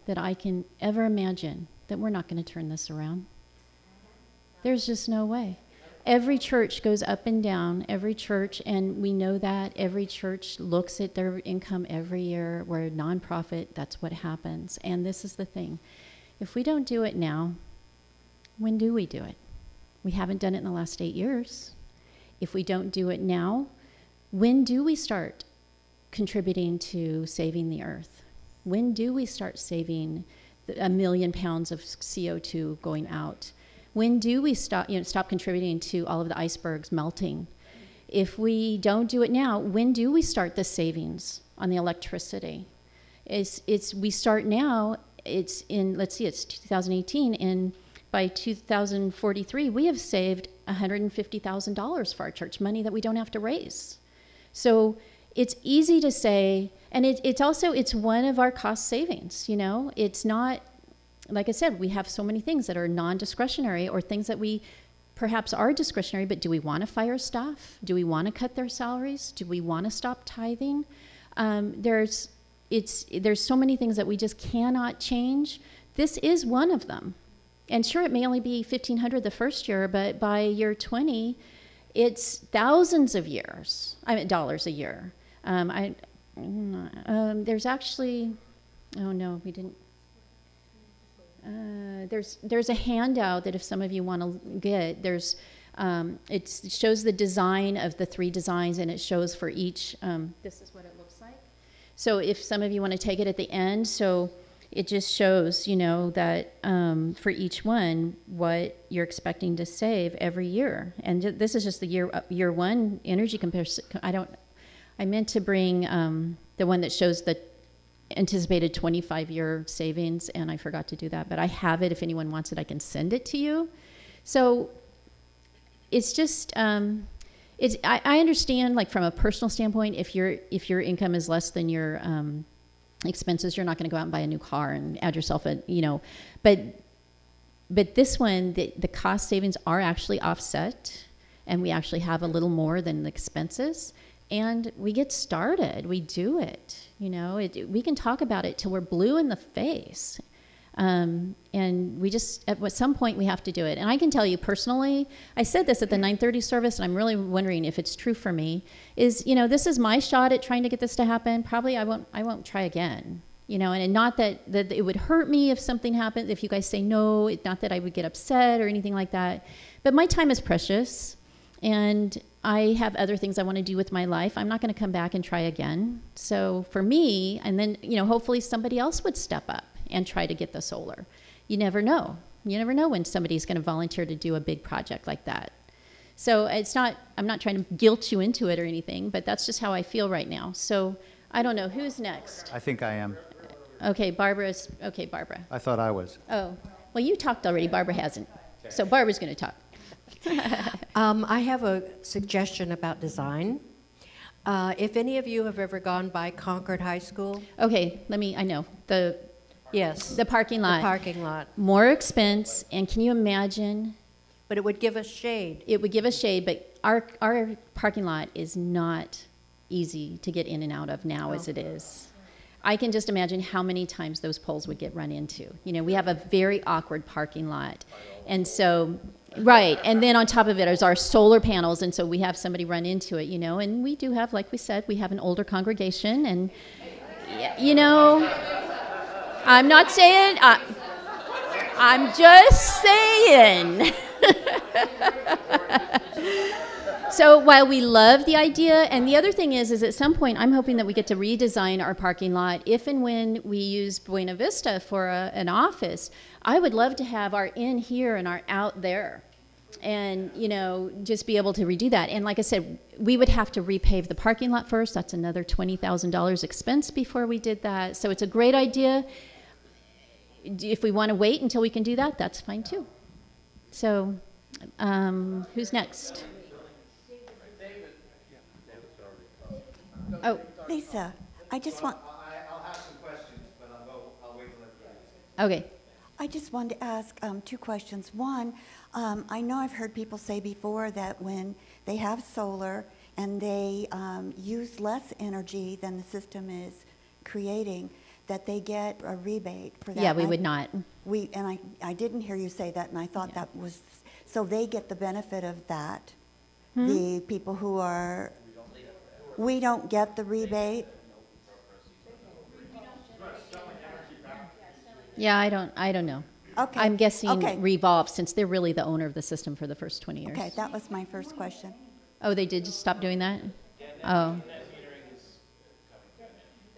that I can ever imagine that we're not going to turn this around. There's just no way. Every church goes up and down, every church, and we know that. Every church looks at their income every year. We're a nonprofit, that's what happens. And this is the thing. If we don't do it now, when do we do it? We haven't done it in the last 8 years. If we don't do it now, when do we start contributing to saving the earth? When do we start saving 1 million pounds of CO2 going out? When do we stop contributing to all of the icebergs melting? If we don't do it now, when do we start the savings on the electricity? We start now, it's 2018, and by 2043, we have saved $150,000 for our church, money that we don't have to raise. So it's easy to say, and it's one of our cost savings, you know? It's not, like I said, we have so many things that are non-discretionary or things that we perhaps are discretionary, but do we want to fire staff? Do we want to cut their salaries? Do we want to stop tithing? There's so many things that we just cannot change. This is one of them. And sure, it may only be $1,500 the first year, but by year 20, it's thousands of dollars a year. There's actually, oh no, we didn't. There's a handout that if some of you want to get, it shows the design of the 3 designs, and it shows for each, this is what it looks like. So if some of you want to take it at the end, so it just shows, you know, that for each one, what you're expecting to save every year. And this is just the year 1 energy comparison. I meant to bring the one that shows the anticipated 25-year savings, and I forgot to do that, but I have it. If anyone wants it, I can send it to you. So it's just, I understand, like, from a personal standpoint, if your income is less than your expenses, you're not going to go out and buy a new car and add yourself a, you know, but this one, the cost savings are actually offset, and we actually have a little more than the expenses. And we get started, we do it, you know, we can talk about it till we're blue in the face. And we just, at some point we have to do it. And I can tell you personally, I said this at the 9:30 service, and I'm really wondering if it's true for me, is, you know, this is my shot at trying to get this to happen. Probably I won't try again, you know, and not that it would hurt me if something happened, if you guys say no, not that I would get upset or anything like that. But my time is precious, and I have other things I want to do with my life. I'm not going to come back and try again. So for me, and then, you know, hopefully somebody else would step up and try to get the solar. You never know. You never know when somebody's going to volunteer to do a big project like that. So I'm not trying to guilt you into it or anything, but that's just how I feel right now. So I don't know, who's next? I think I am. Okay, Barbara. I thought I was. Oh, well, you talked already, Barbara hasn't. So Barbara's going to talk. I have a suggestion about design. If any of you have ever gone by Concord High School. Okay, I know. Yes. The parking lot. The parking lot. More expense, and can you imagine? But it would give us shade. It would give us shade, but our parking lot is not easy to get in and out of now as it is. I can just imagine how many times those poles would get run into. You know, we have a very awkward parking lot. And so, right, and then on top of it is our solar panels, and so we have somebody run into it, you know, and we do have, like we said, we have an older congregation, and, you know, I'm not saying, I'm just saying. So while we love the idea, and the other thing is at some point, I'm hoping that we get to redesign our parking lot. If and when we use Buena Vista for an office, I would love to have our in here and our out there. and you know, just be able to redo that. And like I said, we would have to repave the parking lot first. That's another $20,000 expense before we did that. So it's a great idea. If we want to wait until we can do that, that's fine too. So who's next? Oh, Lisa, I just want. I'll have some questions, but I'll wait till everybody. okay. I just wanted to ask 2 questions. One, I know I've heard people say before that when they have solar and they use less energy than the system is creating, that they get a rebate for that. Yeah, we would not. I didn't hear you say that, and I thought that was, so they get the benefit of that. Hmm? The people who are, we don't get the rebate. Yeah, I don't know. Okay. I'm guessing Okay. Revolve, since they're really the owner of the system for the first 20 years. Okay, that was my first question. Oh, they did just stop doing that? Oh.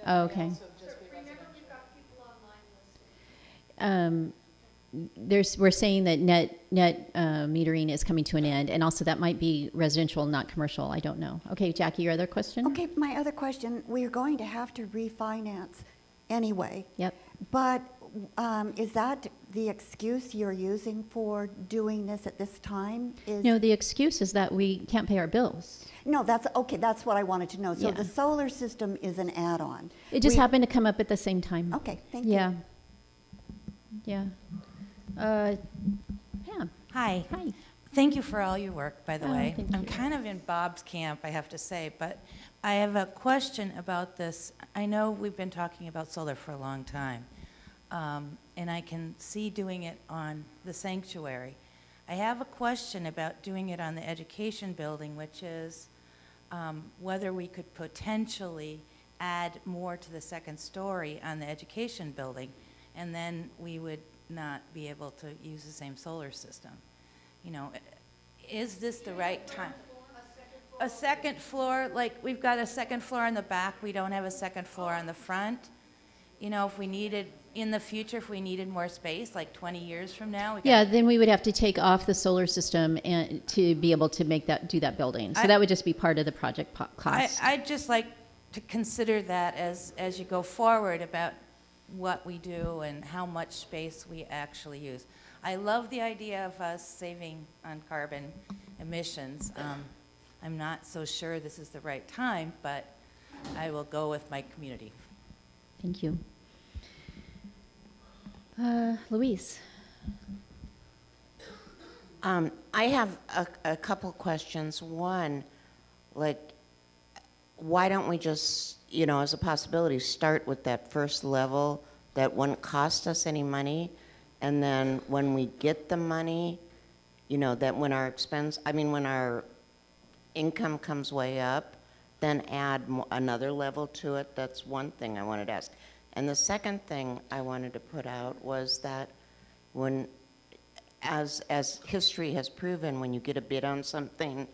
Oh, okay. We're saying that net metering is coming to an end, and also that might be residential, not commercial. I don't know. Okay, Jackie, your other question? Okay, my other question, we're going to have to refinance anyway. Yep. But is that the excuse you're using for doing this at this time? No, the excuse is that we can't pay our bills. No, that's okay. That's what I wanted to know. So Yeah. the solar system is an add-on. It just happened to come up at the same time. Okay, thank Yeah. you. Yeah. Pam. Hi. Hi. Thank you for all your work, by the Oh, way. thank I'm you. kind of in Bob's camp, I have to say, but I have a question about this. I know we've been talking about solar for a long time, and I can see doing it on the sanctuary. I have a question about doing it on the education building, which is whether we could potentially add more to the second story on the education building, and then we would not be able to use the same solar system. You know, is this the right time? A second floor, like we've got a second floor in the back, we don't have a second floor on the front. You know, if we needed, in the future, if we needed more space, like 20 years from now. Yeah, then we would have to take off the solar system and to be able to do that building. So that would just be part of the project cost. I'd just like to consider that as you go forward about what we do and how much space we actually use. I love the idea of us saving on carbon emissions. I'm not so sure this is the right time, but I will go with my community. Thank you. Louise. I have a couple questions. One, like, why don't we just, you know, as a possibility, start with that first level that wouldn't cost us any money, and then when we get the money, you know, that when when our income comes way up, then add another level to it? That's one thing I wanted to ask. And the second thing I wanted to put out was that when, as history has proven, when you get a bid on something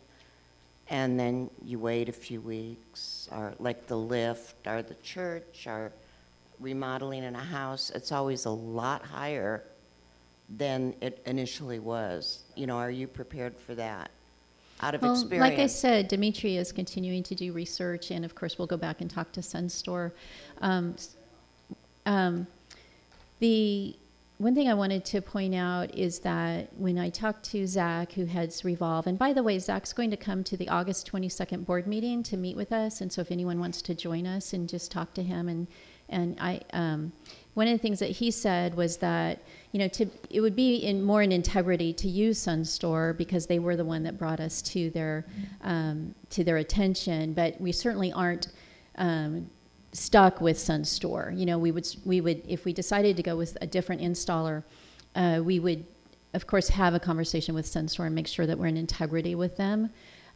and then you wait a few weeks, or like the lift or the church or remodeling in a house, it's always a lot higher than it initially was. You know, are you prepared for that? Out of experience. Like I said, Dimitri is continuing to do research, and of course we'll go back and talk to SunStore. The one thing I wanted to point out is that when I talked to Zach, who heads Revolve, and by the way, Zach's going to come to the August 22nd board meeting to meet with us, and so if anyone wants to join us and just talk to him, and I, one of the things that he said was that, you know, it would be more in integrity to use SunStore because they were the one that brought us to their attention, but we certainly aren't stuck with SunStore. You know, we would if we decided to go with a different installer, we would of course have a conversation with SunStore and make sure that we're in integrity with them.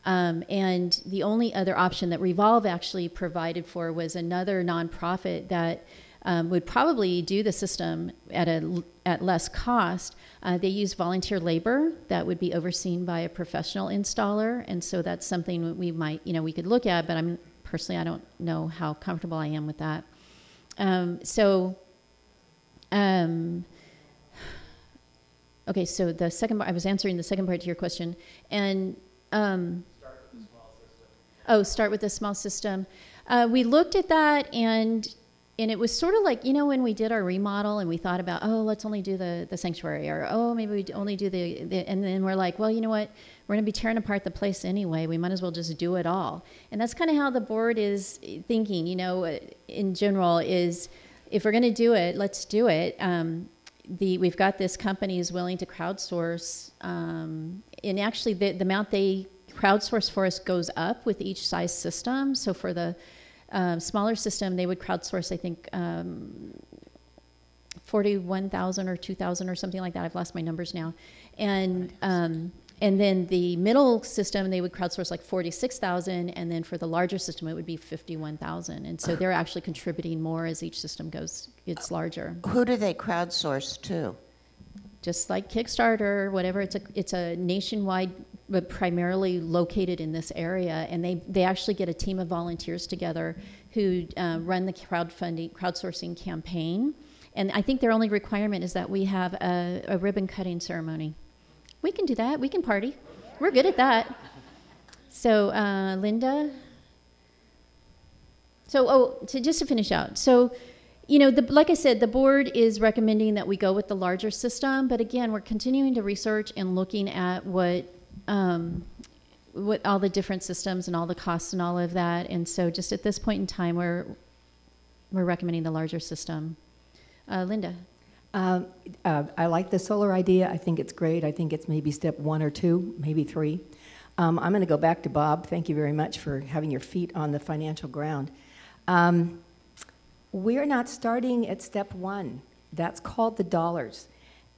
And the only other option that Revolve actually provided for was another nonprofit that would probably do the system at less cost. They use volunteer labor that would be overseen by a professional installer, and so that's something we might, you know, we could look at, but personally I don't know how comfortable I am with that. Okay, so the second part, I was answering the second part to your question. And, start with the small system. We looked at that, and it was sort of like, you know, when we did our remodel and we thought about, oh, let's only do the sanctuary, or, oh, maybe we only do and then we're like, well, you know what? We're going to be tearing apart the place anyway. We might as well just do it all. And that's kind of how the board is thinking, you know, in general, is if we're going to do it, let's do it. We've got this company is willing to crowdsource, and actually the amount they crowdsource for us goes up with each size system. So for the smaller system, they would crowdsource, I think, 41,000 or 2,000 or something like that. I've lost my numbers now. And then the middle system, they would crowdsource like 46,000, and then for the larger system, it would be 51,000. And so they're actually contributing more as each system gets larger. Who do they crowdsource to? Just like Kickstarter, whatever. It's a nationwide, but primarily located in this area, and they actually get a team of volunteers together who run the crowdsourcing campaign. And I think their only requirement is that we have a ribbon cutting ceremony. We can do that. We can party. We're good at that. So, Linda. So, just to finish out. So, you know, like I said, the board is recommending that we go with the larger system. But again, we're continuing to research and looking at what all the different systems and all the costs and all of that. And so, just at this point in time, we're recommending the larger system. Linda. I like the solar idea. I think it's great. I think it's maybe step 1 or 2, maybe 3. I'm going to go back to Bob. Thank you very much for having your feet on the financial ground. We're not starting at step 1. That's called the dollars.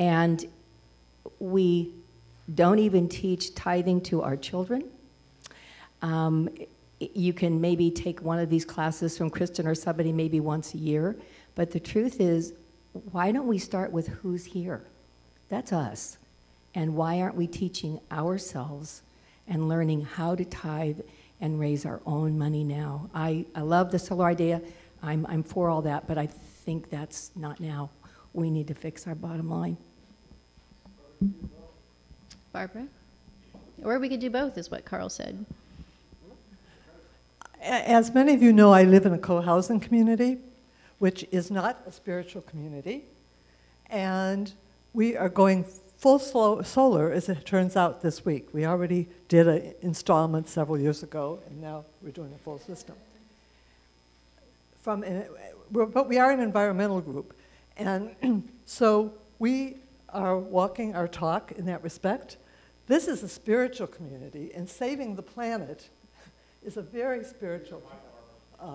And we don't even teach tithing to our children. You can maybe take one of these classes from Kristen or somebody maybe once a year. But the truth is, why don't we start with who's here? That's us. And why aren't we teaching ourselves and learning how to tithe and raise our own money now? I love the solar idea. I'm for all that, but I think that's not now. We need to fix our bottom line. Barbara? Or we could do both, is what Carl said. As many of you know, I live in a co-housing community, which is not a spiritual community. And we are going full solar, as it turns out, this week. We already did an installment several years ago, and now we're doing a full system. But we are an environmental group. And so we are walking our talk in that respect. This is a spiritual community, and saving the planet is a very spiritual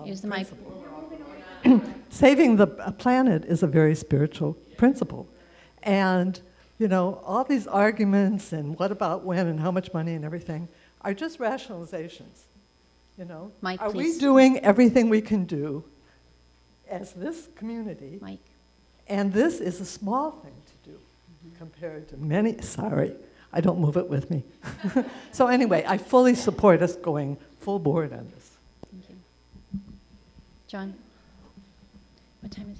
Use the mic. Saving the planet is a very spiritual principle. And, you know, all these arguments and what about when and how much money and everything are just rationalizations. You know, Mike, are please. we doing everything we can do as this community? Mike. And this is a small thing to do compared to many, sorry, I don't move it with me. So anyway, I fully support us going full board on this. Thank you. John, what time is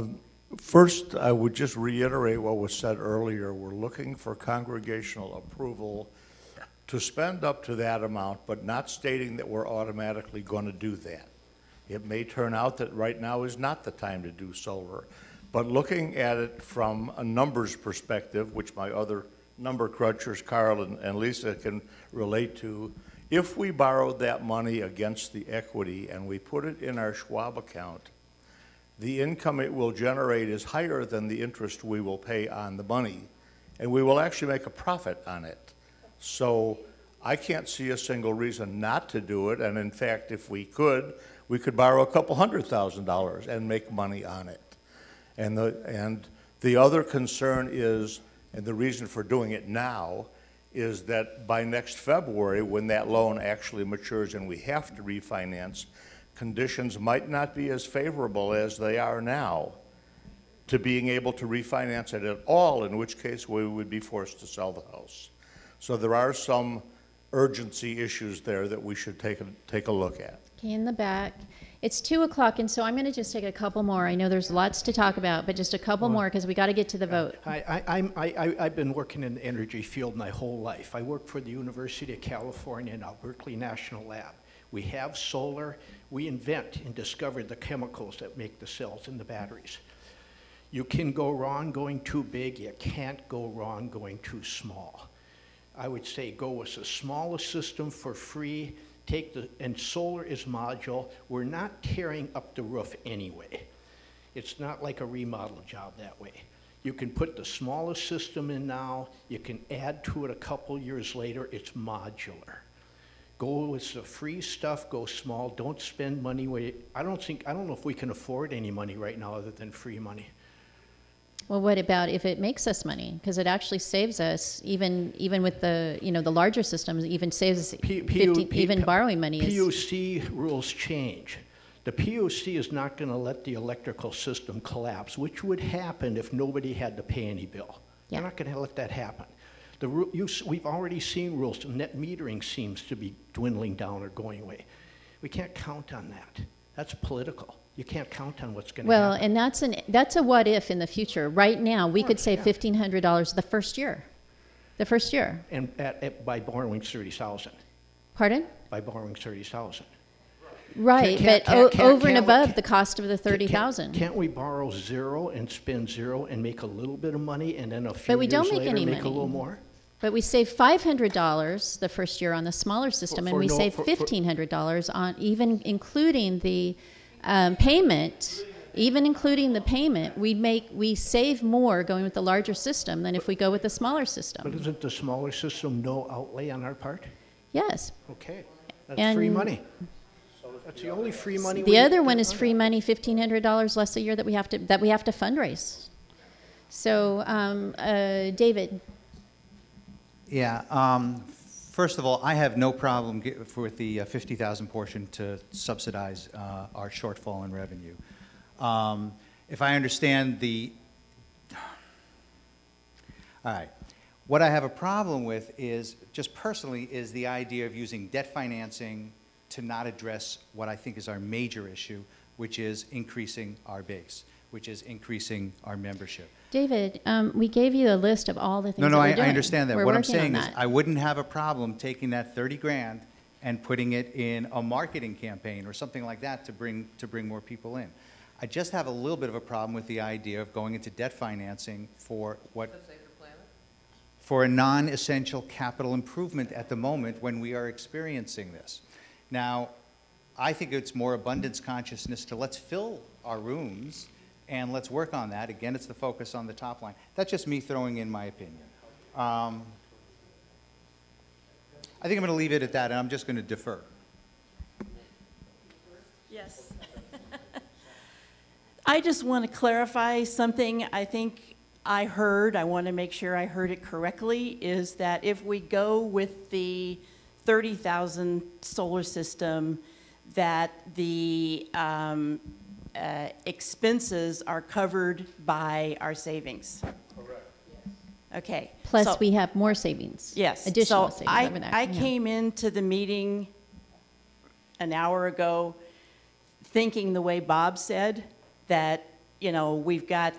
it? First, I would just reiterate what was said earlier. We're looking for congregational approval to spend up to that amount, but not stating that we're automatically going to do that. It may turn out that right now is not the time to do solar, but looking at it from a numbers perspective, which my other number crunchers, Carl and Lisa, can relate to, if we borrowed that money against the equity and we put it in our Schwab account, the income it will generate is higher than the interest we will pay on the money, and we will actually make a profit on it. So I can't see a single reason not to do it, and in fact, if we could borrow a couple $100,000 and make money on it. And the other concern is, and the reason for doing it now, is that by next February, when that loan actually matures and we have to refinance, conditions might not be as favorable as they are now to being able to refinance it at all, in which case we would be forced to sell the house. So there are some urgency issues there that we should take a look at. Okay, in the back. It's 2 o'clock, and so I'm going to just take a couple more. I know there's lots to talk about, but just a couple more because we got to get to the vote. I've been working in the energy field my whole life. I worked for the University of California, now Berkeley National Lab. We have solar. We invent and discover the chemicals that make the cells in the batteries. You can go wrong going too big. You can't go wrong going too small. I would say go with the smallest system for free. And solar is modular. We're not tearing up the roof anyway. It's not like a remodel job that way. You can put the smallest system in now. You can add to it a couple years later. It's modular. Go with the free stuff. Go small. Don't spend money. I don't know if we can afford any money right now other than free money. Well, what about if it makes us money? Because it actually saves us, even with the the larger systems, even saves even borrowing money. PUC rules change. The PUC is not going to let the electrical system collapse, which would happen if nobody had to pay any bill. They're not going to let that happen. We've already seen rules. Net metering seems to be dwindling down or going away. We can't count on that. That's political. You can't count on what's going to happen. Well, and that's a what if in the future. Right now, we could save $1,500 the first year. The first year. And by borrowing $30,000. Pardon? By borrowing $30,000. Right, but over and above the cost of the $30,000. Can't we borrow zero and spend zero and make a little bit of money, and then a few but we years don't make later any make money. a little more? But we save $500 the first year on the smaller system, and we save $1,500 on even including the payment. Even including the payment, we save more going with the larger system than if we go with the smaller system. But isn't the smaller system no outlay on our part? Yes. Okay, that's free money. That's the only free money. The other one is free money, $1,500 less a year that we have to fundraise. So, David. Yeah. First of all, I have no problem with the 50,000 portion to subsidize our shortfall in revenue. If I understand all right. What I have a problem with is, just personally, is the idea of using debt financing to not address what I think is our major issue, which is increasing our base, which is increasing our membership. David, we gave you a list of all the things No, that we're doing. I understand that. We're What I'm working on saying is that. I wouldn't have a problem taking that 30 grand and putting it in a marketing campaign or something like that to bring more people in. I just have a little bit of a problem with the idea of going into debt financing for a non-essential capital improvement at the moment when we are experiencing this. Now, I think it's more abundance consciousness to let's fill our rooms and let's work on that. Again, it's the focus on the top line. That's just me throwing in my opinion. I think I'm going to leave it at that, and I'm just going to defer. Yes. I just want to clarify something I think I heard. I want to make sure I heard it correctly, is that if we go with the 30,000 solar system, that the expenses are covered by our savings. Correct. Okay. Plus, we have more savings. Yes. Additional so savings over that. I came into the meeting an hour ago thinking the way Bob said, that, we've got,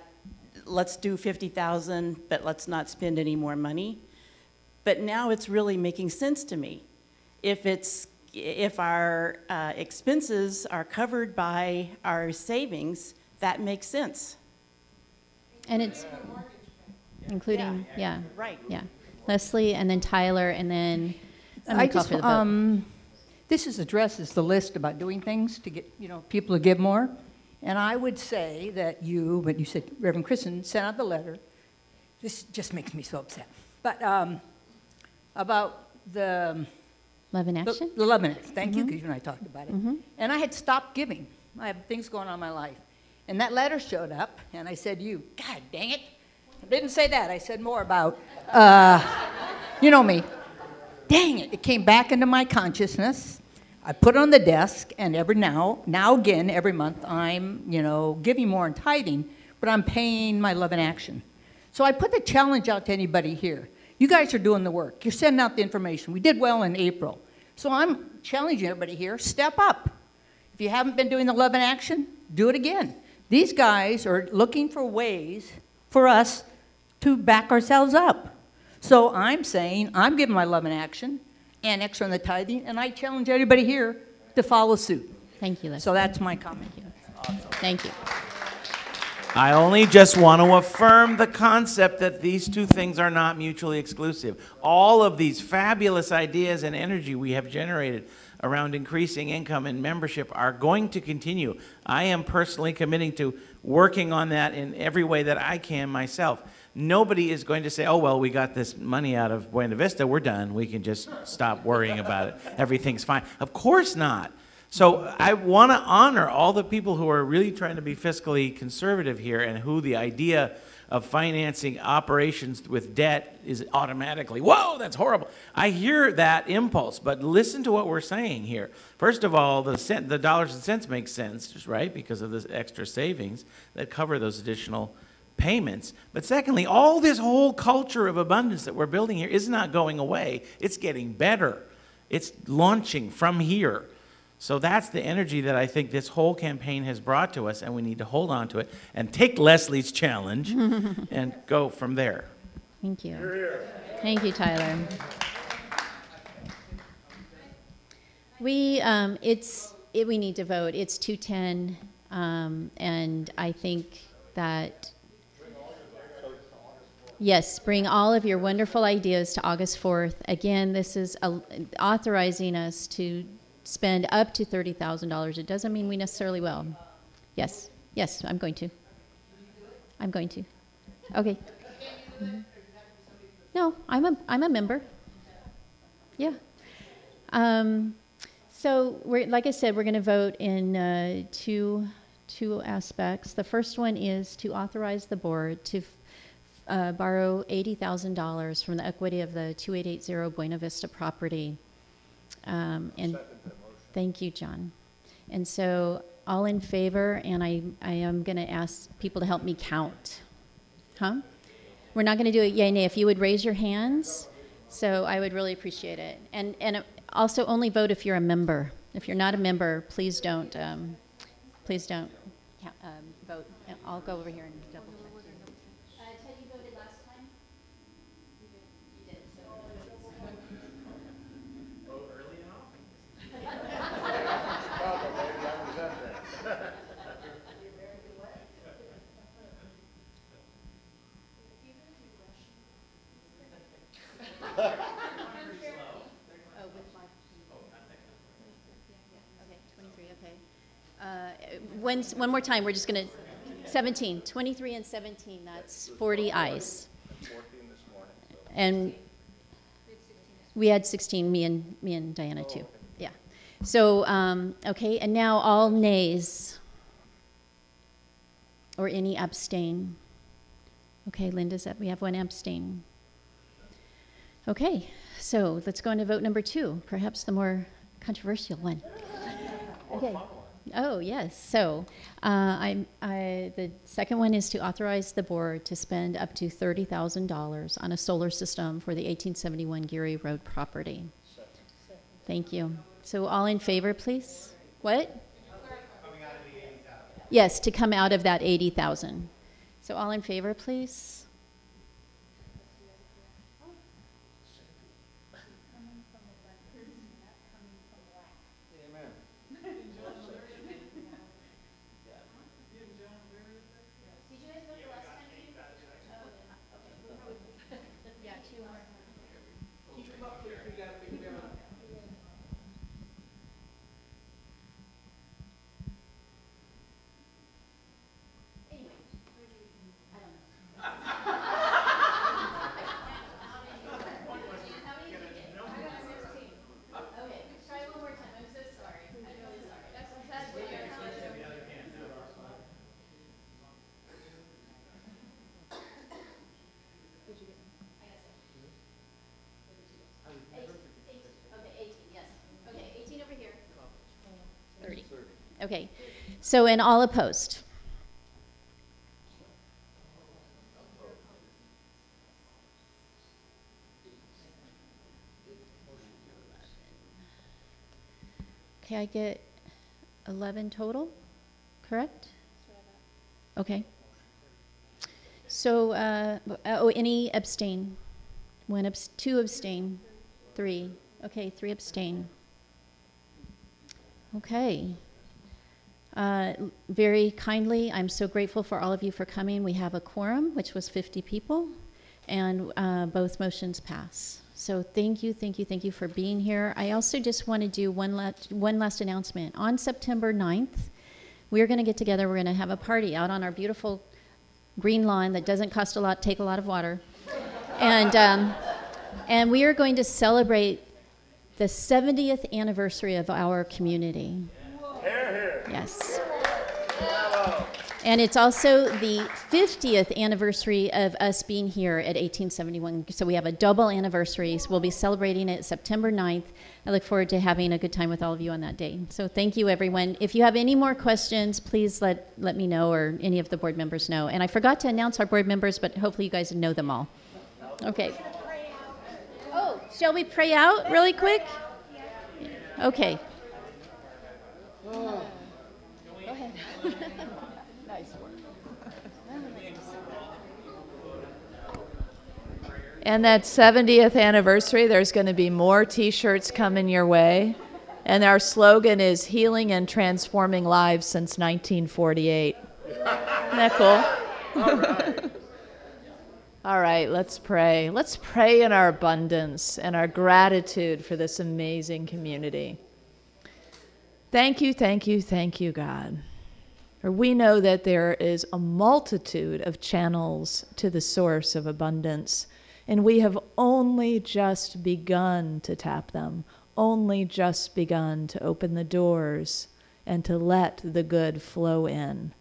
let's do 50,000, but let's not spend any more money. But now it's really making sense to me. If our expenses are covered by our savings, that makes sense. And it's including, right. Yeah. Leslie, and then Tyler, and then I'm This addresses the list about doing things to get people to give more. And I would say that but you said Reverend Kristen sent out the letter. This just makes me so upset. But about the Love in Action? The Love in Action. Thank you, because you and I talked about it. And I had stopped giving. I have things going on in my life. And that letter showed up, and I said, God dang it. I didn't say that. I said more about, you know me. Dang it. It came back into my consciousness. I put it on the desk, and every month, I'm, giving more and tithing, but I'm paying my Love in Action. So I put the challenge out to anybody here. You guys are doing the work. You're sending out the information. We did well in April. So I'm challenging everybody here, step up. If you haven't been doing the love in action, do it again. These guys are looking for ways for us to back ourselves up. So I'm saying, I'm giving my love in action and extra on the tithing, and I challenge everybody here to follow suit. Thank you, Leslie. So that's my comment. Thank you. I only just want to affirm the concept that these two things are not mutually exclusive. All of these fabulous ideas and energy we have generated around increasing income and membership are going to continue. I am personally committing to working on that in every way that I can myself. Nobody is going to say, oh, well, we got this money out of Buena Vista, we're done. We can just stop worrying about it. Everything's fine. Of course not. So I want to honor all the people who are really trying to be fiscally conservative here and who the idea of financing operations with debt is automatically, whoa, that's horrible. I hear that impulse, but listen to what we're saying here. First of all, the dollars and cents make sense, right, because of the extra savings that cover those additional payments. But secondly, all this whole culture of abundance that we're building here is not going away. It's getting better. It's launching from here. So that's the energy that I think this whole campaign has brought to us, and we need to hold on to it and take Leslie's challenge and go from there. Thank you. Thank you, Tyler. We need to vote. It's 2:10, and I think that yes, bring all of your wonderful ideas to August 4th. Again, this is authorizing us to spend up to $30,000. It doesn't mean we necessarily will. Yes, yes, I'm going to. I'm going to. Okay. No, I'm a member. Yeah. So like I said, we're going to vote in two aspects. The first one is to authorize the board to borrow $80,000 from the equity of the 2880 Buena Vista property. And thank you, John. And so all in favor, and I am going to ask people to help me count. Huh? We're not going to do it yay, nay. If you would raise your hands, so I would really appreciate it. And also only vote if you're a member. If you're not a member, please don't vote. I'll go over here and double check. Ted, you voted last time? You did. Vote early and often. One more time, we're just going to, 17, 23 and 17, that's 40 ayes. And we had 16, me and Diana too. Yeah. So, okay, and now all nays or any abstain. Okay, Linda said we have one abstain. Okay, so let's go into vote number 2, perhaps the more controversial one. Okay. Oh, yes. So the second one is to authorize the board to spend up to $30,000 on a solar system for the 1871 Geary Road property. Thank you. So all in favor, please? What? Yes, to come out of that 80,000. So all in favor, please? Okay, so and all opposed? Okay, I get 11 total, correct? Okay. So, any abstain? Two abstain. 3. Okay, 3 abstain. Okay. Very kindly, I'm so grateful for all of you for coming. We have a quorum, which was 50 people, and both motions pass. So thank you for being here. I also just want to do one last announcement. On September 9th, we're going to get together. We're going to have a party out on our beautiful green lawn that doesn't cost a lot, take a lot of water. And we are going to celebrate the 70th anniversary of our community. Yes. And it's also the 50th anniversary of us being here at 1871. So we have a double anniversary. So we'll be celebrating it September 9th. I look forward to having a good time with all of you on that day. So thank you, everyone. If you have any more questions, please let me know, or any of the board members know. And I forgot to announce our board members, but hopefully you guys know them all. Okay. Oh, shall we pray out really quick? Okay. Go ahead. Nice work. And that 70th anniversary, there's going to be more t-shirts coming your way. And our slogan is healing and transforming lives since 1948. Isn't that cool? All right. All right, let's pray. Let's pray in our abundance and our gratitude for this amazing community. Thank you, God. For we know that there is a multitude of channels to the source of abundance, and we have only just begun to tap them, only just begun to open the doors and to let the good flow in.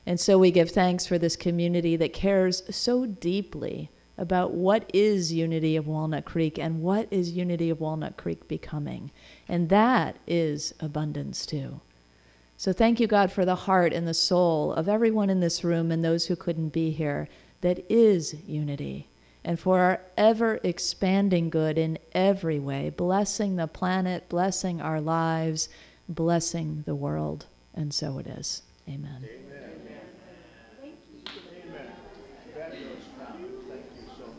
And so we give thanks for this community that cares so deeply about what is Unity of Walnut Creek and what is Unity of Walnut Creek becoming. And that is abundance too. So thank you, God, for the heart and the soul of everyone in this room and those who couldn't be here that is unity, and for our ever-expanding good in every way, blessing the planet, blessing our lives, blessing the world. And so it is. Amen.